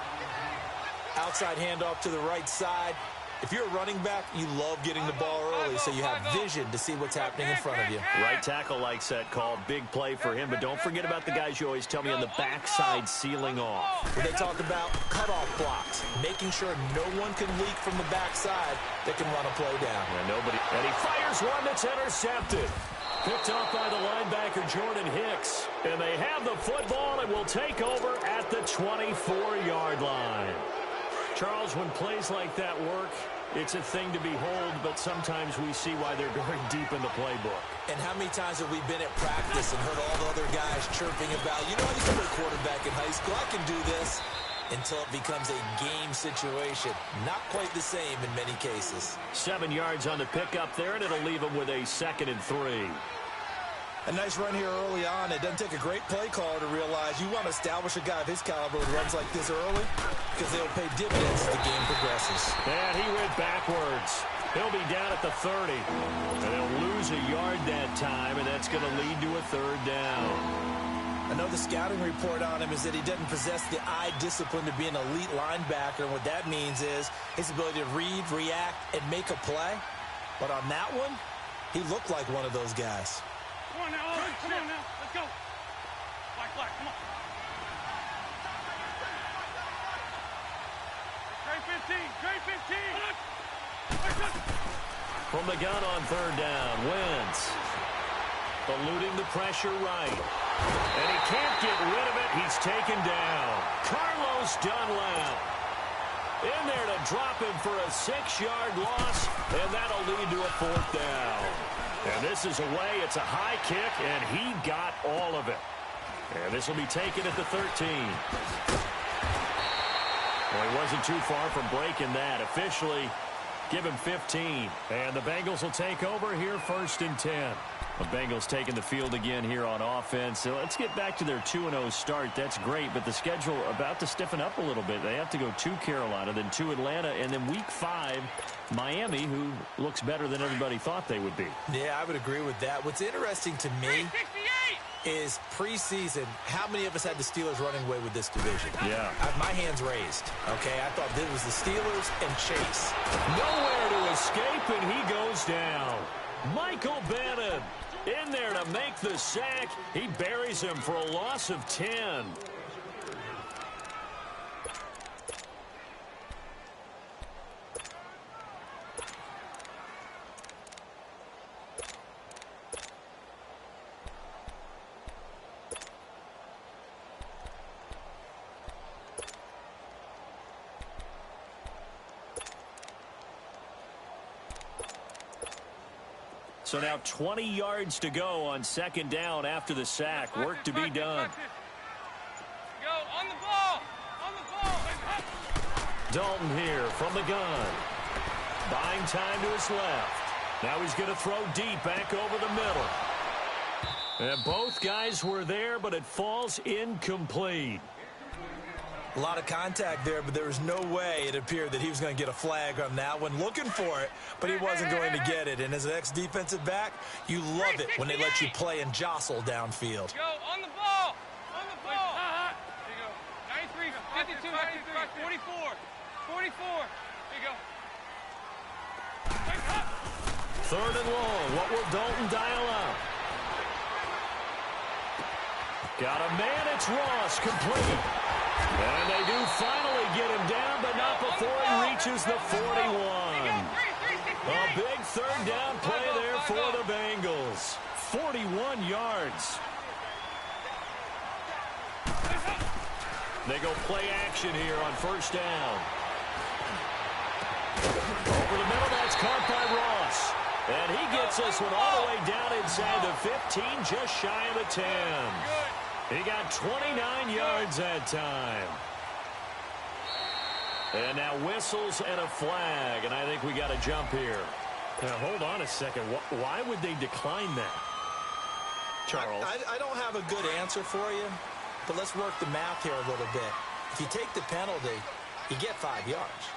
Outside handoff to the right side. If you're a running back, you love getting the ball early so you have vision to see what's happening in front of you. Right tackle likes that call. Big play for him, but don't forget about the guys you always tell me on the backside sealing off. When they talk about cutoff blocks, making sure no one can leak from the backside that can run a play down. Yeah, nobody. And he fires one that's intercepted. Picked off by the linebacker, Jordan Hicks. And they have the football and will take over at the 24-yard line. Charles, when plays like that work, it's a thing to behold, but sometimes we see why they're going deep in the playbook. And how many times have we been at practice and heard all the other guys chirping about, you know, I used to play quarterback in high school, I can do this, until it becomes a game situation. Not quite the same in many cases. 7 yards on the pickup there, and it'll leave them with a 2nd and 3. A nice run here early on. It doesn't take a great play caller to realize you want to establish a guy of his caliber who runs like this early because they'll pay dividends as the game progresses. And he went backwards. He'll be down at the 30. And they'll lose a yard that time, and that's going to lead to a 3rd down. I know the scouting report on him is that he doesn't possess the eye discipline to be an elite linebacker. And what that means is his ability to read, react, and make a play. But on that one, he looked like one of those guys. Come on now, come on now, let's go. Black, come on. Trey 15. From the gun on 3rd down, Wentz eluding the pressure right. And he can't get rid of it. He's taken down. Carlos Dunlap in there to drop him for a 6-yard loss, and that'll lead to a 4th down. And this is away. It's a high kick, and he got all of it. And this will be taken at the 13. Well, he wasn't too far from breaking that. Officially, give him 15. And the Bengals will take over here 1st and 10. The Bengals taking the field again here on offense. So let's get back to their 2-0 start. That's great, but the schedule about to stiffen up a little bit. They have to go to Carolina, then to Atlanta, and then week 5, Miami, who looks better than everybody thought they would be. Yeah, I would agree with that. What's interesting to me is preseason, how many of us had the Steelers running away with this division? Yeah. My hands raised, okay? I thought this was the Steelers and Chase. Nowhere to escape, and he goes down. Michael Bannon in there to make the sack. He buries him for a loss of 10. So now 20 yards to go on second down after the sack. Work to be done. Go on the ball. On the ball. Dalton here from the gun. Buying time to his left. Now he's going to throw deep back over the middle. And both guys were there, but it falls incomplete. A lot of contact there, but there was no way it appeared that he was going to get a flag on that one. Looking for it, but he wasn't going to get it. And as an ex-defensive back, you love it when they let you play and jostle downfield. Go on the ball. On the ball. There you go. 93, 52, 53, 44. 44. There you go. Third and long. What will Dalton dial up? Got a man. It's Ross. Complete. And they do finally get him down, but not before he reaches the 41. A big third down play there for the Bengals. 41 yards. They go play action here on first down. Over the middle, that's caught by Ross. And he gets this one all the way down inside the 15, just shy of the 10. He got 29 yards that time. And now whistles and a flag, and I think we got to jump here. Now, hold on a second. Why would they decline that, Charles? I don't have a good answer for you, but let's work the math here a little bit. If you take the penalty, you get 5 yards.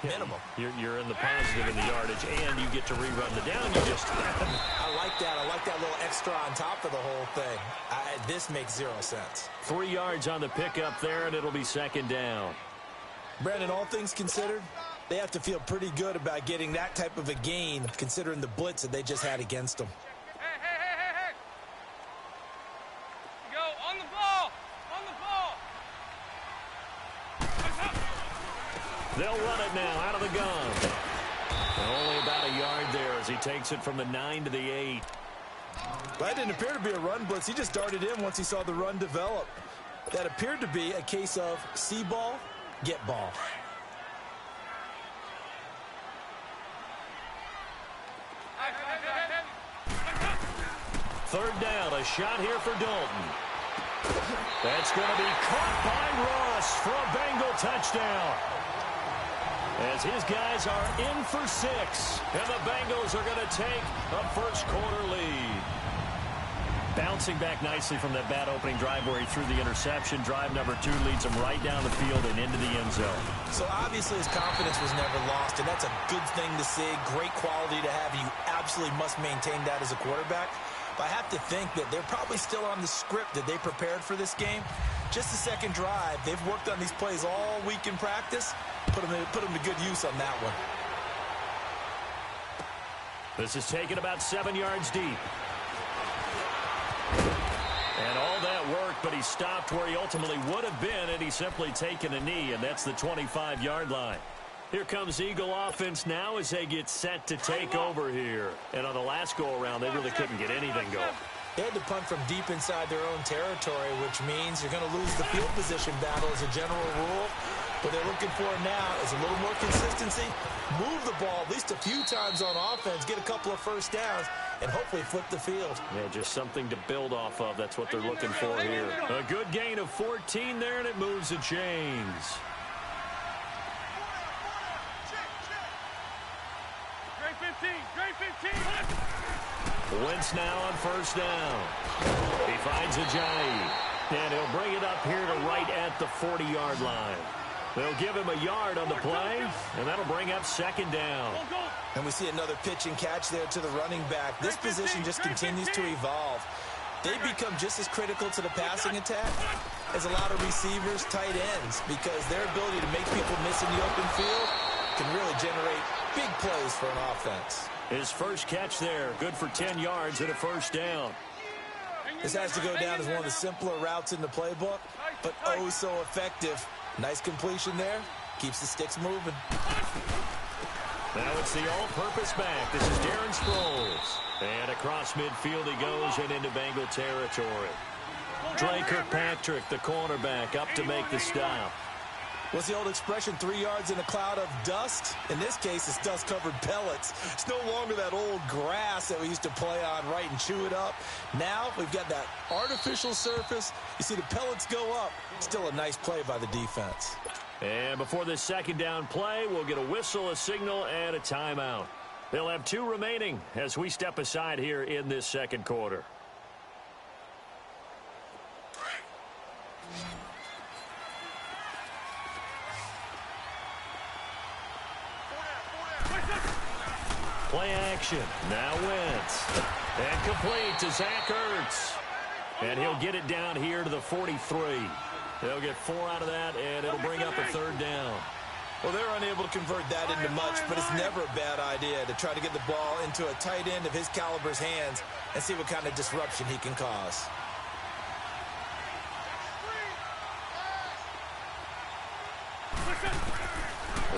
Minimum. You're in the positive in the yardage, and you get to rerun the down you just had. I like that. I like that little extra on top of the whole thing. This makes 0 sense. 3 yards on the pickup there, and it'll be second down. Brandon, all things considered, they have to feel pretty good about getting that type of a gain, considering the blitz that they just had against them. Hey. Go on the ball. On the ball. They'll run it now out of the gun. And only about a yard there as he takes it from the 9 to the 8. That didn't appear to be a run blitz. He just darted in once he saw the run develop. That appeared to be a case of see ball, get ball. Third down, a shot here for Dalton. That's going to be caught by Ross for a Bengal touchdown. As his guys are in for 6, and the Bengals are going to take a first quarter lead. Bouncing back nicely from that bad opening drive where he threw the interception. Drive number 2 leads him right down the field and into the end zone. So obviously his confidence was never lost, and that's a good thing to see. Great quality to have. You absolutely must maintain that as a quarterback. But I have to think that they're probably still on the script that they prepared for this game. Just the second drive. They've worked on these plays all week in practice. Put them to good use on that one. This is taken about 7 yards deep. And all that work, but he stopped where he ultimately would have been, and he's simply taken a knee, and that's the 25-yard line. Here comes Eagle offense now as they get set to take over here. And on the last go-around, they really couldn't get anything going. They had to punt from deep inside their own territory, which means you're going to lose the field position battle as a general rule. What they're looking for now is a little more consistency, move the ball at least a few times on offense, get a couple of first downs, and hopefully flip the field. Yeah, just something to build off of. That's what they're looking for here. A good gain of 14 there, and it moves the chains. Great 15. Wentz now on first down. He finds Ajayi, and he'll bring it up here to right at the 40-yard line. They'll give him a yard on the play, and that'll bring up second down. And we see another pitch and catch there to the running back. This position just continues to evolve. They become just as critical to the passing attack as a lot of receivers, tight ends, because their ability to make people miss in the open field can really generate big plays for an offense. His first catch there, good for 10 yards and a first down. This has to go down as one of the simpler routes in the playbook, but oh so effective. Nice completion there. Keeps the sticks moving. Now it's the all-purpose back. This is Darren Sproles. And across midfield he goes and into Bengal territory. Dre Kirkpatrick, the cornerback, up to make the stop. What's the old expression, 3 yards in a cloud of dust? In this case, it's dust-covered pellets. It's no longer that old grass that we used to play on, right, and chew it up. Now we've got that artificial surface. You see the pellets go up. Still a nice play by the defense. And before this second down play, we'll get a whistle, a signal, and a timeout. They'll have 2 remaining as we step aside here in this second quarter. Play action. Now Wentz. And complete to Zach Ertz. And he'll get it down here to the 43. They'll get 4 out of that, and it'll bring up a third down. Well, they're unable to convert that into much, but it's never a bad idea to try to get the ball into a tight end of his caliber's hands and see what kind of disruption he can cause.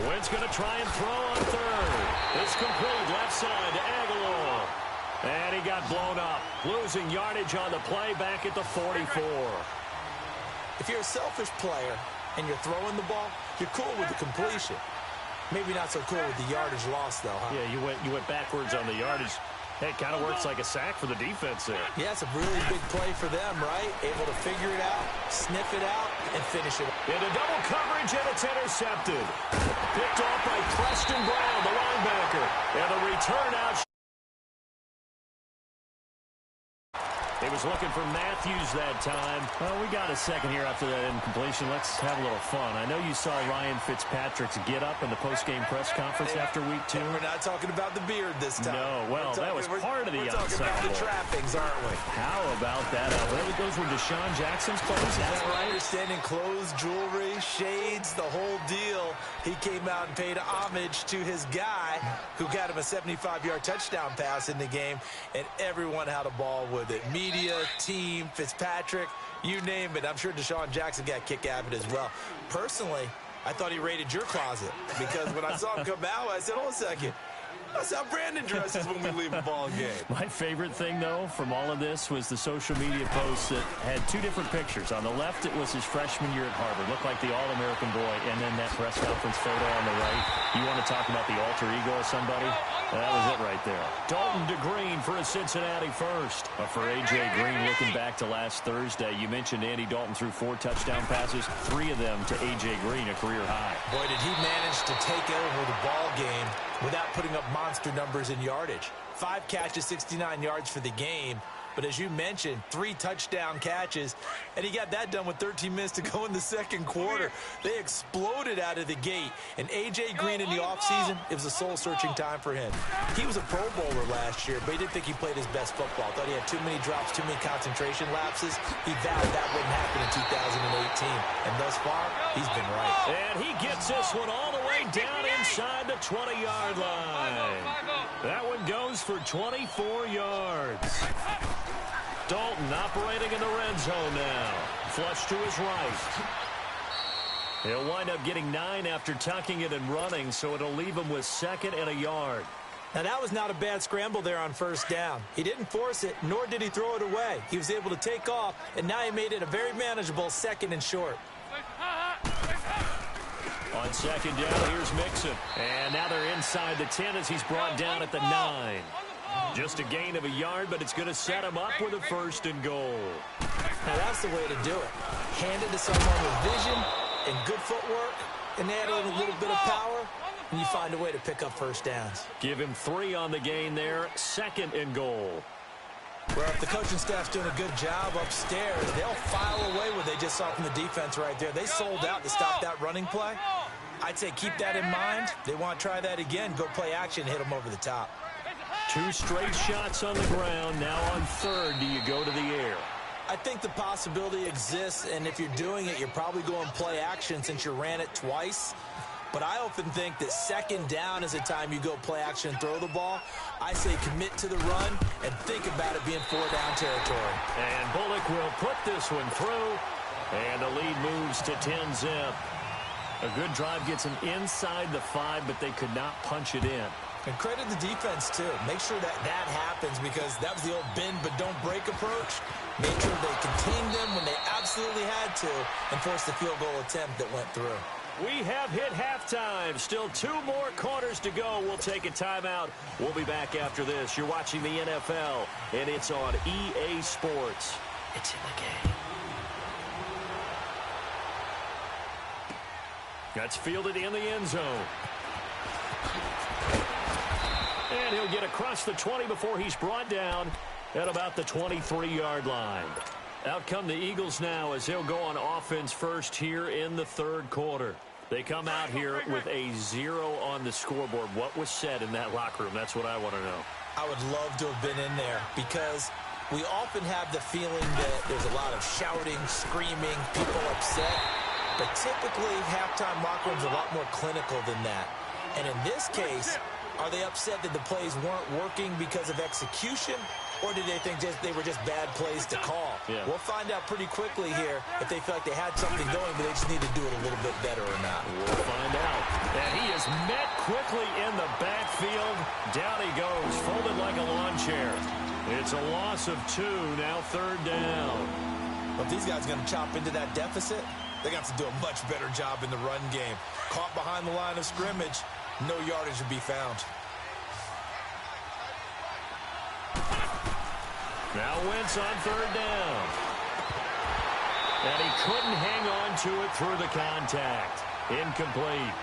Wentz going to try and throw on third. It's complete left side to Aguilar. And he got blown up, losing yardage on the play back at the 44. If you're a selfish player and you're throwing the ball, you're cool with the completion. Maybe not so cool with the yardage loss, though, huh? Yeah, you went backwards on the yardage. Hey, it kind of works like a sack for the defense there. Yeah, it's a really big play for them, right? Able to figure it out, sniff it out, and finish it. Into double coverage, and it's intercepted. Picked off by Preston Brown, the linebacker. And the return out. He was looking for Matthews that time. Well, we got a second here after that incompletion. Let's have a little fun. I know you saw Ryan Fitzpatrick's get up in the post-game press conference after week 2. We're not talking about the beard this time. No, well, that was part of the ensemble. We're talking about the trappings, aren't we? How about that? Those were Deshaun Jackson's clothes, is that right? Understanding clothes, jewelry, shades, the whole deal. He came out and paid homage to his guy who got him a 75-yard touchdown pass in the game, and everyone had a ball with it. Media, team, Fitzpatrick, you name it. I'm sure Deshaun Jackson got kick out of it as well. Personally, I thought he raided your closet because when I saw him come out, I said, hold on a second. That's how Brandon dresses when we leave a ball game. My favorite thing, though, from all of this was the social media posts that had 2 different pictures. On the left, it was his freshman year at Harvard. Looked like the All-American boy. And then that press conference photo on the right. You want to talk about the alter ego of somebody? That was it right there. Dalton to Green for a Cincinnati first. For A.J. Green, looking back to last Thursday, you mentioned Andy Dalton threw 4 touchdown passes, 3 of them to A.J. Green, a career high. Boy, did he manage to take over the ball game without putting up monster numbers in yardage. 5 catches, 69 yards for the game. But as you mentioned, 3 touchdown catches, and he got that done with 13 minutes to go in the second quarter. They exploded out of the gate, and A.J. Green in the offseason, it was a soul-searching time for him. He was a Pro Bowler last year, but he didn't think he played his best football. Thought he had too many drops, too many concentration lapses. He vowed that wouldn't happen in 2018, and thus far, he's been right. And he gets this one all the way down inside the 20-yard line. That one goes for 24 yards. Dalton operating in the red zone now. Flush to his right. He'll wind up getting 9 after tucking it and running, so it'll leave him with 2nd and a yard. Now, that was not a bad scramble there on first down. He didn't force it, nor did he throw it away. He was able to take off, and now he made it a very manageable 2nd and short. On 2nd down, here's Mixon. And now they're inside the 10 as he's brought down at the 9. Just a gain of a yard, but it's going to set him up with a 1st and goal. Now, that's the way to do it. Hand it to someone with vision and good footwork, and add a little bit of power, and you find a way to pick up first downs. Give him 3 on the gain there, 2nd and goal. Well, if the coaching staff's doing a good job upstairs, they'll file away what they just saw from the defense right there. They sold out to stop that running play. I'd say keep that in mind. They want to try that again, go play action, hit them over the top. 2 straight shots on the ground. Now on 3rd, do you go to the air? I think the possibility exists, and if you're doing it, you're probably going play action since you ran it twice. But I often think that 2nd down is the time you go play action and throw the ball. I say commit to the run and think about it being 4-down territory. And Bullock will put this one through, and the lead moves to 10-zip. A good drive gets them inside the 5, but they could not punch it in. And credit the defense, too. Make sure that happens because that was the old bend but don't break approach. Made sure they contained them when they absolutely had to and forced the field goal attempt that went through. We have hit halftime. Still 2 more quarters to go. We'll take a timeout. We'll be back after this. You're watching the NFL, and it's on EA Sports. It's in the game. That's fielded in the end zone. And he'll get across the 20 before he's brought down at about the 23-yard line. Out come the Eagles now as they'll go on offense first here in the 3rd quarter. They come out here with a 0 on the scoreboard. What was said in that locker room? That's what I want to know. I would love to have been in there because we often have the feeling that there's a lot of shouting, screaming, people upset. But typically, halftime locker rooms are a lot more clinical than that. And in this case, are they upset that the plays weren't working because of execution? Or did they think they were just bad plays to call? Yeah. We'll find out pretty quickly here if they feel like they had something going, but they just need to do it a little bit better or not. We'll find out. And he is met quickly in the backfield. Down he goes, folded like a lawn chair. It's a loss of 2, now 3rd down. Well, if these guys are going to chop into that deficit, they got to do a much better job in the run game. Caught behind the line of scrimmage, no yardage to be found. Now Wentz on 3rd down. And he couldn't hang on to it through the contact. Incomplete.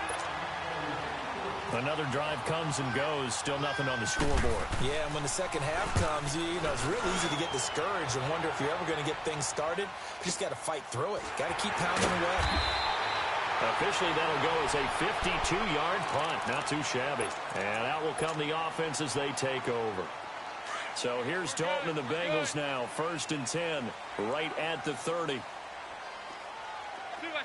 Another drive comes and goes. Still nothing on the scoreboard. Yeah, and when the second half comes, you know, it's real easy to get discouraged and wonder if you're ever going to get things started. You just got to fight through it. Got to keep pounding away. Officially, that'll go as a 52-yard punt. Not too shabby. And out will come the offense as they take over. So here's Dalton and the Bengals now. 1st and 10, right at the 30. 368!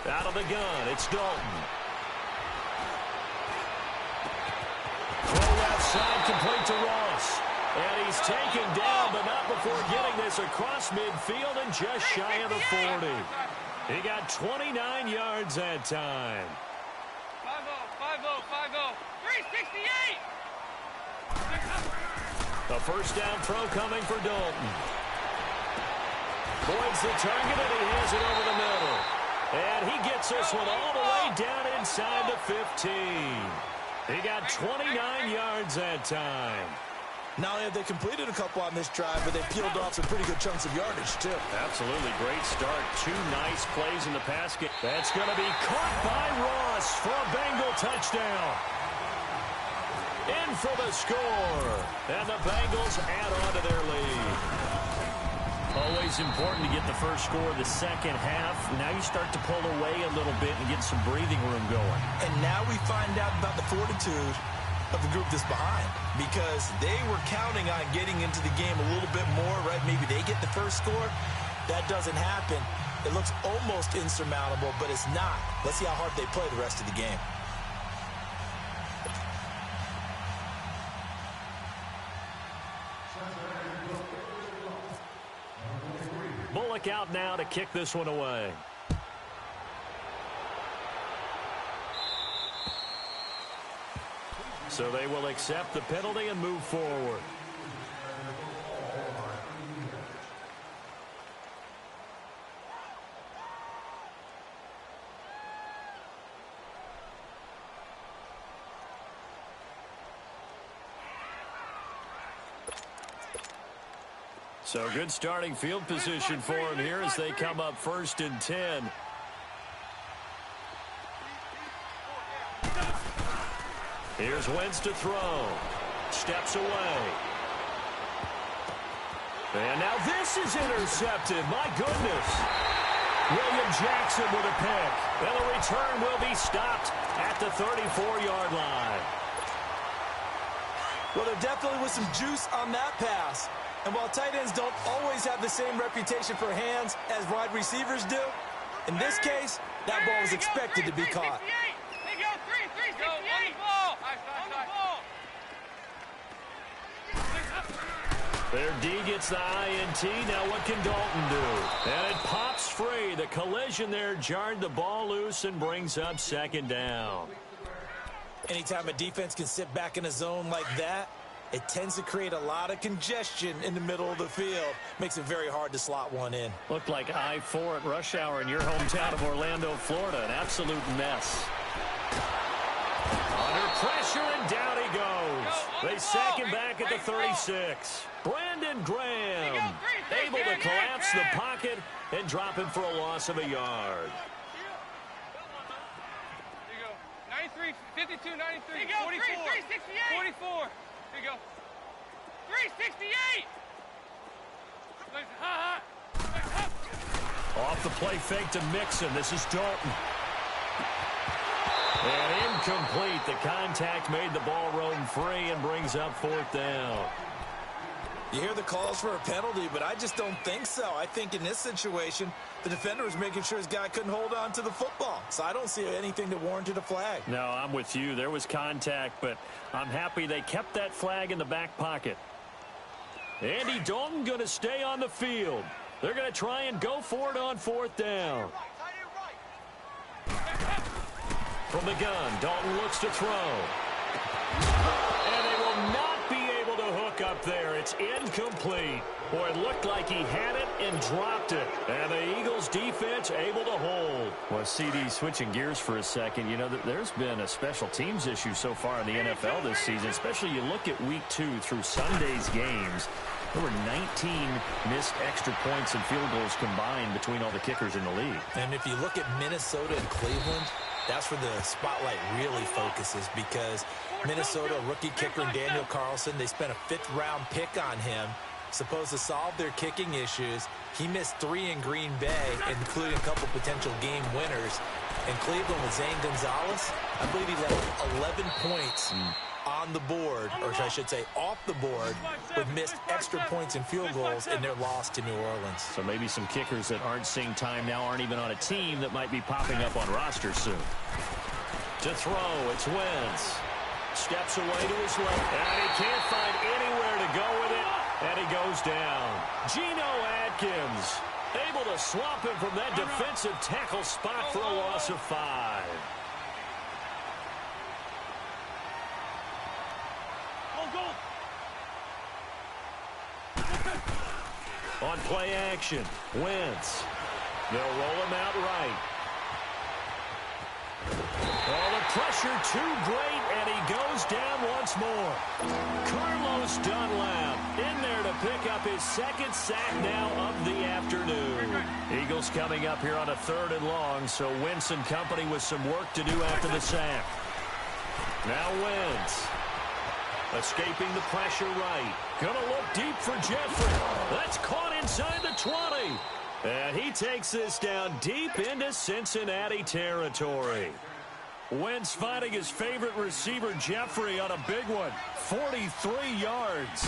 Out of the gun, it's Dalton. Throw left side, complete to Ross. And he's taken down, but not before getting this across midfield and just shy of the 40. He got 29 yards that time. 368! A 1st down throw coming for Dalton. Boyd's the target, and he has it over the middle. And he gets this one all the way down inside the 15. He got 29 yards that time. Not only have they completed a couple on this drive, but they peeled off some pretty good chunks of yardage, too. Absolutely great start. 2 nice plays in the pass game. That's going to be caught by Ross for a Bengal touchdown. In for the score. And the Bengals add on to their lead. Always important to get the first score of the second half. Now you start to pull away a little bit and get some breathing room going. And now we find out about the fortitude of the group that's behind, because they were counting on getting into the game a little bit more, right? Maybe they get the first score. That doesn't happen. It looks almost insurmountable, but it's not. Let's see how hard they play the rest of the game. Bullock out now to kick this one away. So they will accept the penalty and move forward. So good starting field position for him here as they come up 1st and 10. Here's Wentz to throw. Steps away. And now this is intercepted. My goodness. William Jackson with a pick. And the return will be stopped at the 34-yard line. Well, there definitely was some juice on that pass. And while tight ends don't always have the same reputation for hands as wide receivers do, in this case, that ball was expected to be caught. Their D gets the INT. Now what can Dalton do? And it pops free. The collision there jarred the ball loose and brings up 2nd down. Anytime a defense can sit back in a zone like that, it tends to create a lot of congestion in the middle of the field. Makes it very hard to slot one in. Looked like I-4 at rush hour in your hometown of Orlando, Florida. An absolute mess. Under pressure, and down he goes. They sack him back at the 36. Brandon Graham able to collapse the pocket and drop him for a loss of a yard. 93, 52, 93, 44, 368. 44. Here you go. 368. Off the play fake to Mixon. This is Dalton. And incomplete. The contact made the ball roam free and brings up 4th down. You hear the calls for a penalty, but I just don't think so. I think in this situation, the defender was making sure his guy couldn't hold on to the football. So I don't see anything that warranted a flag. No, I'm with you. There was contact, but I'm happy they kept that flag in the back pocket. Andy Dalton going to stay on the field. They're going to try and go for it on 4th down. From the gun, Dalton looks to throw. And they will not be able to hook up there. It's incomplete. Boy, it looked like he had it and dropped it. And the Eagles defense able to hold. Well, CD, switching gears for a second, you know, there's been a special teams issue so far in the NFL this season, especially you look at week 2 through Sunday's games. There were 19 missed extra points and field goals combined between all the kickers in the league. And if you look at Minnesota and Cleveland, that's where the spotlight really focuses, because Minnesota, rookie kicker Daniel Carlson, they spent a 5th-round pick on him, supposed to solve their kicking issues. He missed 3 in Green Bay, including a couple potential game winners. In Cleveland with Zane Gonzalez, I believe he left 11 points on the board, or I should say off the board, with missed extra points and field goals in their loss to New Orleans. So maybe some kickers that aren't seeing time now aren't even on a team that might be popping up on rosters soon. To throw, it's Wentz. Steps away to his left, and he can't find anywhere to go with it, and he goes down. Geno Atkins able to swap him from that defensive tackle spot for a loss of 5. On play action, Wentz. They'll roll him out right. Oh, the pressure too great, and he goes down once more. Carlos Dunlap in there to pick up his 2nd sack now of the afternoon. Eagles coming up here on a 3rd and long, so Wentz and company with some work to do after the sack. Now Wentz. Escaping the pressure right. Gonna look deep for Jeffrey. That's caught inside the 20. And he takes this down deep into Cincinnati territory. Wentz finding his favorite receiver, Jeffrey, on a big one. 43 yards.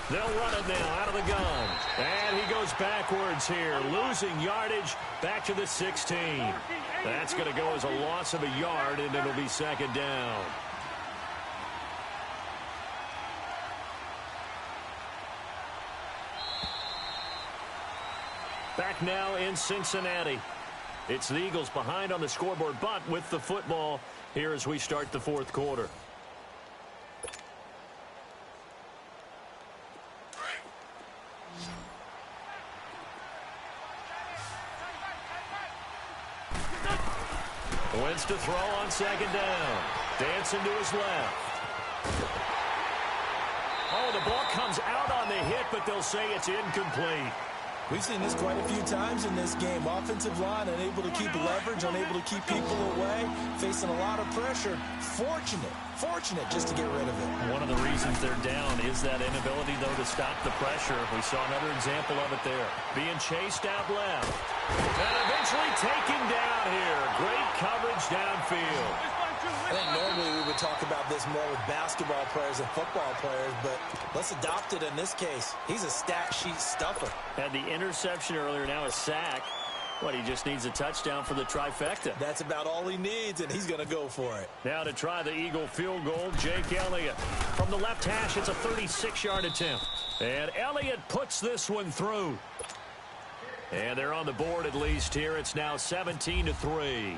They'll run it now out of the gun. And he goes backwards here, losing yardage back to the 16. That's going to go as a loss of a yard, and it'll be 2nd down. Back now in Cincinnati. It's the Eagles behind on the scoreboard, but with the football here as we start the 4th quarter. Wentz to throw on 2nd down. Dancing to his left. Oh, the ball comes out on the hit, but they'll say it's incomplete. We've seen this quite a few times in this game. Offensive line unable to keep leverage, unable to keep people away, facing a lot of pressure. Fortunate just to get rid of it. One of the reasons they're down is that inability, though, to stop the pressure. We saw another example of it there. Being chased out left. And eventually taken down here. Great coverage downfield. I think normally we would talk about this more with basketball players and football players, but let's adopt it in this case. He's a stat sheet stuffer. Had the interception earlier, now a sack. What, he just needs a touchdown for the trifecta. That's about all he needs, and he's going to go for it. Now to try the Eagle field goal, Jake Elliott. From the left hash, it's a 36-yard attempt. And Elliott puts this one through. And they're on the board at least here. It's now 17-3.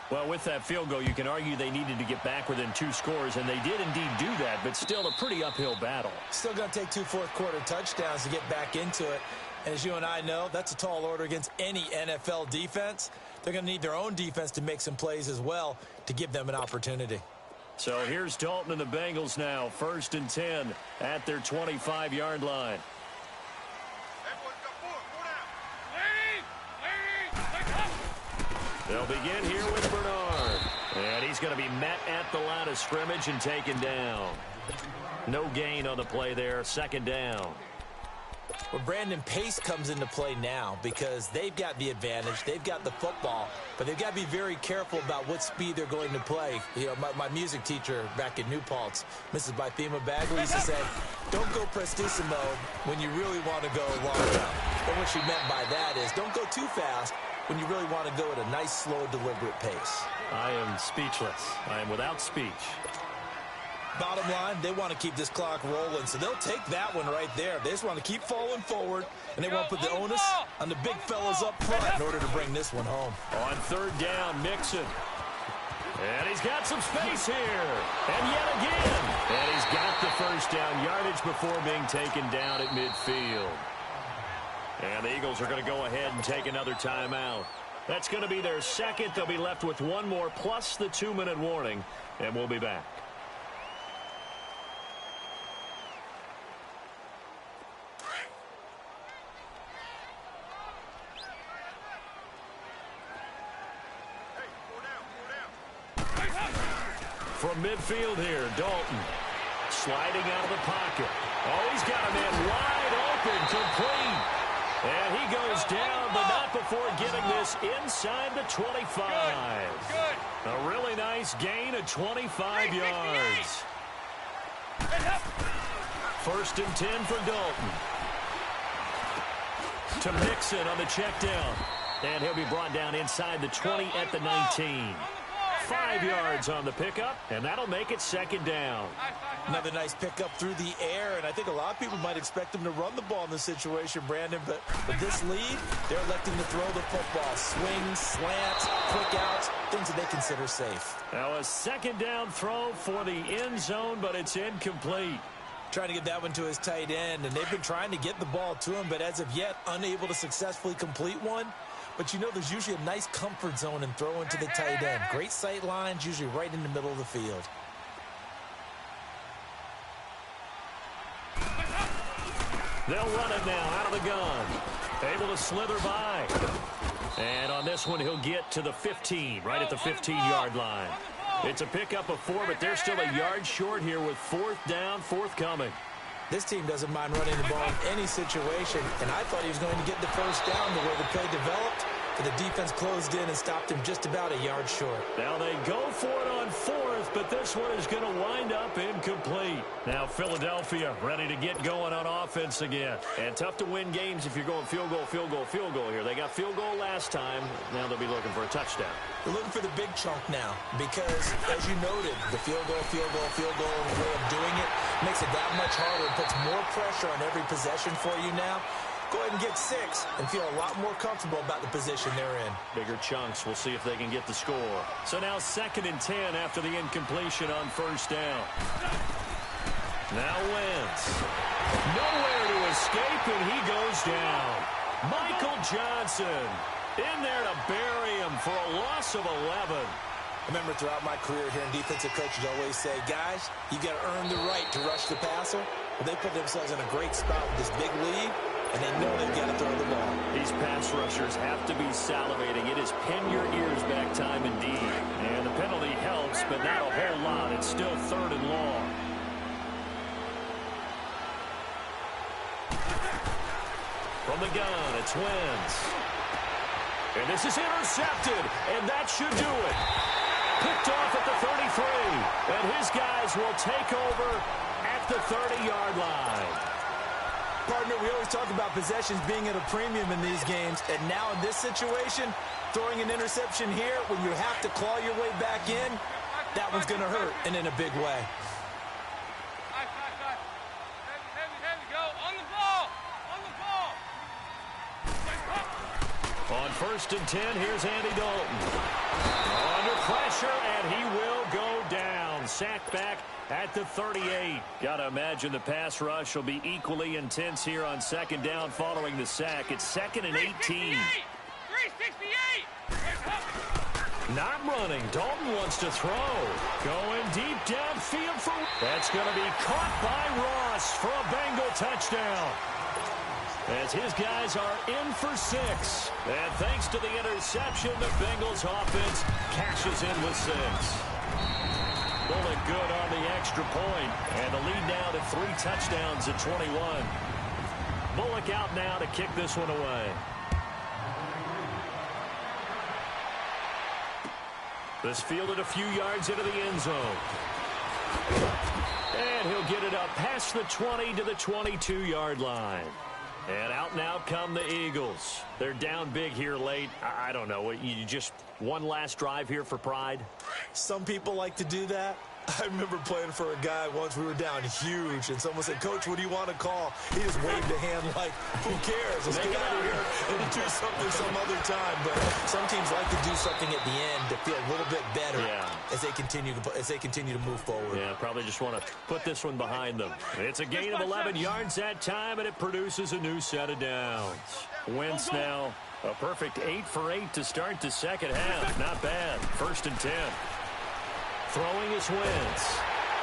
Well, with that field goal, you can argue they needed to get back within 2 scores, and they did indeed do that, but still a pretty uphill battle. Still going to take 2 fourth-quarter touchdowns to get back into it. And as you and I know, that's a tall order against any NFL defense. They're going to need their own defense to make some plays as well to give them an opportunity. So here's Dalton and the Bengals now, 1st and 10 at their 25-yard line. They'll begin here with Bernard. And he's going to be met at the line of scrimmage and taken down. No gain on the play there, 2nd down. Well, Brandon, pace comes into play now because they've got the advantage. They've got the football, but they've got to be very careful about what speed they're going to play. You know, my music teacher back in New Paltz, Mrs. Bythema Bagley, used to say, don't go prestissimo when you really want to go long jump. And what she meant by that is don't go too fast when you really want to go at a nice, slow, deliberate pace. I am speechless. I am without speech. Bottom line, they want to keep this clock rolling, so they'll take that one right there. They just want to keep falling forward, and they want to put the onus on the big fellas up front in order to bring this one home. On 3rd down, Mixon. And he's got some space here. And yet again. And he's got the 1st down yardage before being taken down at midfield. And the Eagles are going to go ahead and take another timeout. That's going to be their 2nd. They'll be left with 1 more plus the 2-minute warning, and we'll be back. From midfield here, Dalton sliding out of the pocket. Oh, he's got a man wide open, complete. And he goes down, but not before getting this inside the 25. Good. A really nice gain of 25 yards. 1st and 10 for Dalton. To Mixon on the check down. And he'll be brought down inside the 20 at the 19. 5 yards on the pickup, and that'll make it 2nd down. Another nice pickup through the air, and I think a lot of people might expect them to run the ball in this situation, Brandon, but with this lead, they're electing to throw the football. Swings, slants, quick outs, things that they consider safe. Now a 2nd down throw for the end zone, but it's incomplete. Trying to get that one to his tight end, and they've been trying to get the ball to him, but as of yet, unable to successfully complete one. But you know there's usually a nice comfort zone in throwing to the tight end. Great sight lines, usually right in the middle of the field. They'll run it now out of the gun. Able to slither by. And on this one, he'll get to the 15, right at the 15-yard line. It's a pickup of 4, but they're still a yard short here with 4th down, forthcoming. This team doesn't mind running the ball in any situation, and I thought he was going to get the 1st down the way the play developed, but the defense closed in and stopped him just about a yard short. Now they go for it on 4th, but this one is going to wind up incomplete. Now Philadelphia ready to get going on offense again. And tough to win games if you're going field goal, field goal, field goal here. They got field goal last time. Now they'll be looking for a touchdown. They're looking for the big chunk now because, as you noted, the field goal way of doing it makes it that much harder and puts more pressure on every possession for you now. Go ahead and get 6 and feel a lot more comfortable about the position they're in. Bigger chunks. We'll see if they can get the score. So now 2nd and 10 after the incompletion on 1st down. Now Wentz. Nowhere to escape, and he goes down. Michael Johnson in there to bury him for a loss of 11. I remember throughout my career here in defensive coaches always say, guys, you got to earn the right to rush the passer. Well, they put themselves in a great spot with this big lead, and they know they've got to throw the ball. These pass rushers have to be salivating. It is pin your ears back time indeed. And the penalty helps, but not a whole lot. It's still 3rd and long. From the gun, it's Wentz. And this is intercepted, and that should do it. Picked off at the 33, and his guys will take over at the 30-yard line. Partner, we always talk about possessions being at a premium in these games, and now in this situation, throwing an interception here when you have to claw your way back in, that one's going to hurt, and in a big way. Heavy, go. On the ball. On 1st and 10, here's Andy Dalton. Under pressure, and he will go down. Sacked back at the 38. Got to imagine the pass rush will be equally intense here on second down following the sack. It's 2nd and 18. 368. Not running. Dalton wants to throw. Going deep downfield for... That's going to be caught by Ross for a Bengal touchdown. As his guys are in for 6. And thanks to the interception, the Bengals offense cashes in with 6. Bullock good on the extra point. And the lead now to 3 touchdowns at 21. Bullock out now to kick this one away. This fielded a few yards into the end zone. And he'll get it up past the 20 to the 22-yard line. And out now come the Eagles. They're down big here late. I don't know. You just one last drive here for pride? Some people like to do that. I remember playing for a guy once. We were down huge, and someone said, "Coach, what do you want to call?" He just waved a hand like, "Who cares? Let's get out of here and do something some other time." But some teams like to do something at the end to feel a little bit better as they continue to move forward. Yeah, probably just want to put this one behind them. It's a gain of 11 yards that time, and it produces a new set of downs. Wentz now a perfect 8 for 8 to start the second half. Not bad. 1st and 10. Throwing his Wentz.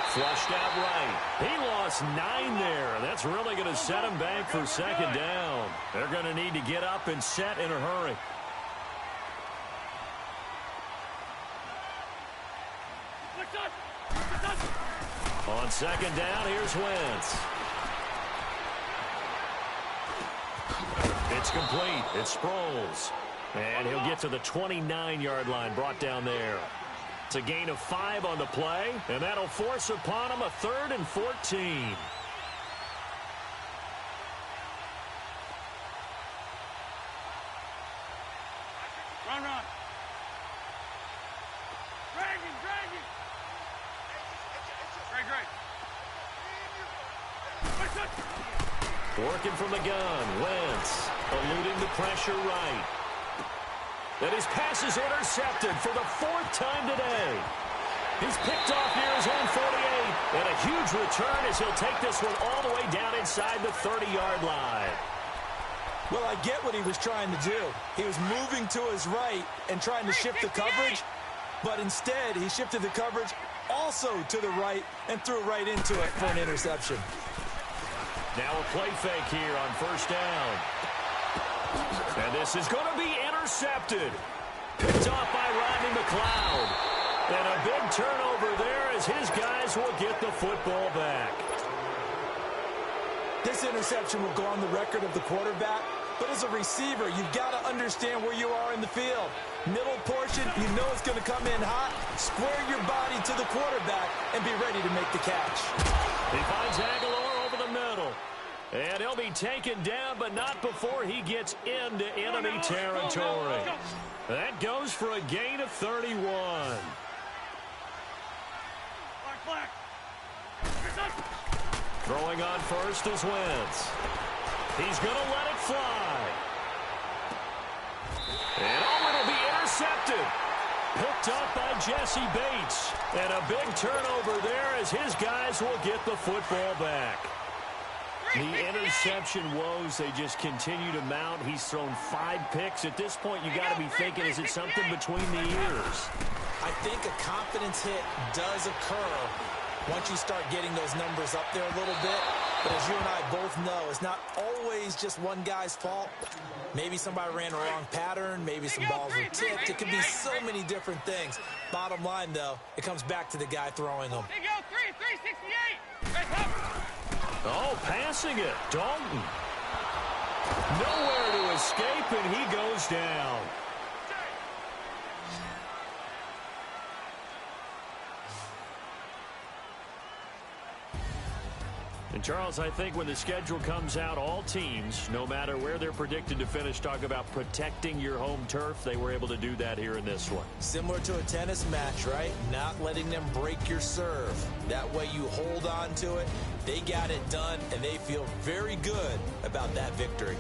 Flushed out right. He lost 9 there. That's really going to set him back for second down. They're going to need to get up and set in a hurry. On second down, here's Wentz. It's complete. It's Sproles. And he'll get to the 29-yard line, brought down there. It's a gain of 5 on the play, and that'll force upon him a 3rd and 14. Run. Drag him. Great. Working from the gun, Wentz eluding the pressure right. And his pass is intercepted for the 4th time today. He's picked off near his own 48. And a huge return as he'll take this one all the way down inside the 30-yard line. Well, I get what he was trying to do. He was moving to his right and trying to shift the coverage, but instead he shifted the coverage also to the right and threw right into it for an interception. Now a play fake here on 1st down. And this is going to be intercepted. Picked off by Rodney McLeod. And a big turnover there as his guys will get the football back. This interception will go on the record of the quarterback, but as a receiver, you've got to understand where you are in the field. Middle portion, you know it's going to come in hot. Square your body to the quarterback and be ready to make the catch. He finds Aguilar over the middle. And he'll be taken down, but not before he gets into enemy territory. That goes for a gain of 31. Black. Throwing on first is Wentz. He's going to let it fly. And it'll be intercepted. Picked up by Jesse Bates. And a big turnover there as his guys will get the football back. The interception woes, they just continue to mount. He's thrown 5 picks. At this point, you got to be thinking, is it something between the ears? I think a confidence hit does occur once you start getting those numbers up there a little bit. But as you and I both know, it's not always just one guy's fault. Maybe somebody ran a wrong pattern. Maybe some balls were tipped. It could be so many different things. Bottom line, though, it comes back to the guy throwing them. They go 368. Oh, passing it. Dalton. Nowhere to escape, and he goes down. And, Charles, I think when the schedule comes out, all teams, no matter where they're predicted to finish, talk about protecting your home turf. They were able to do that here in this one. Similar to a tennis match, right? Not letting them break your serve. That way you hold on to it. They got it done, and they feel very good about that victory.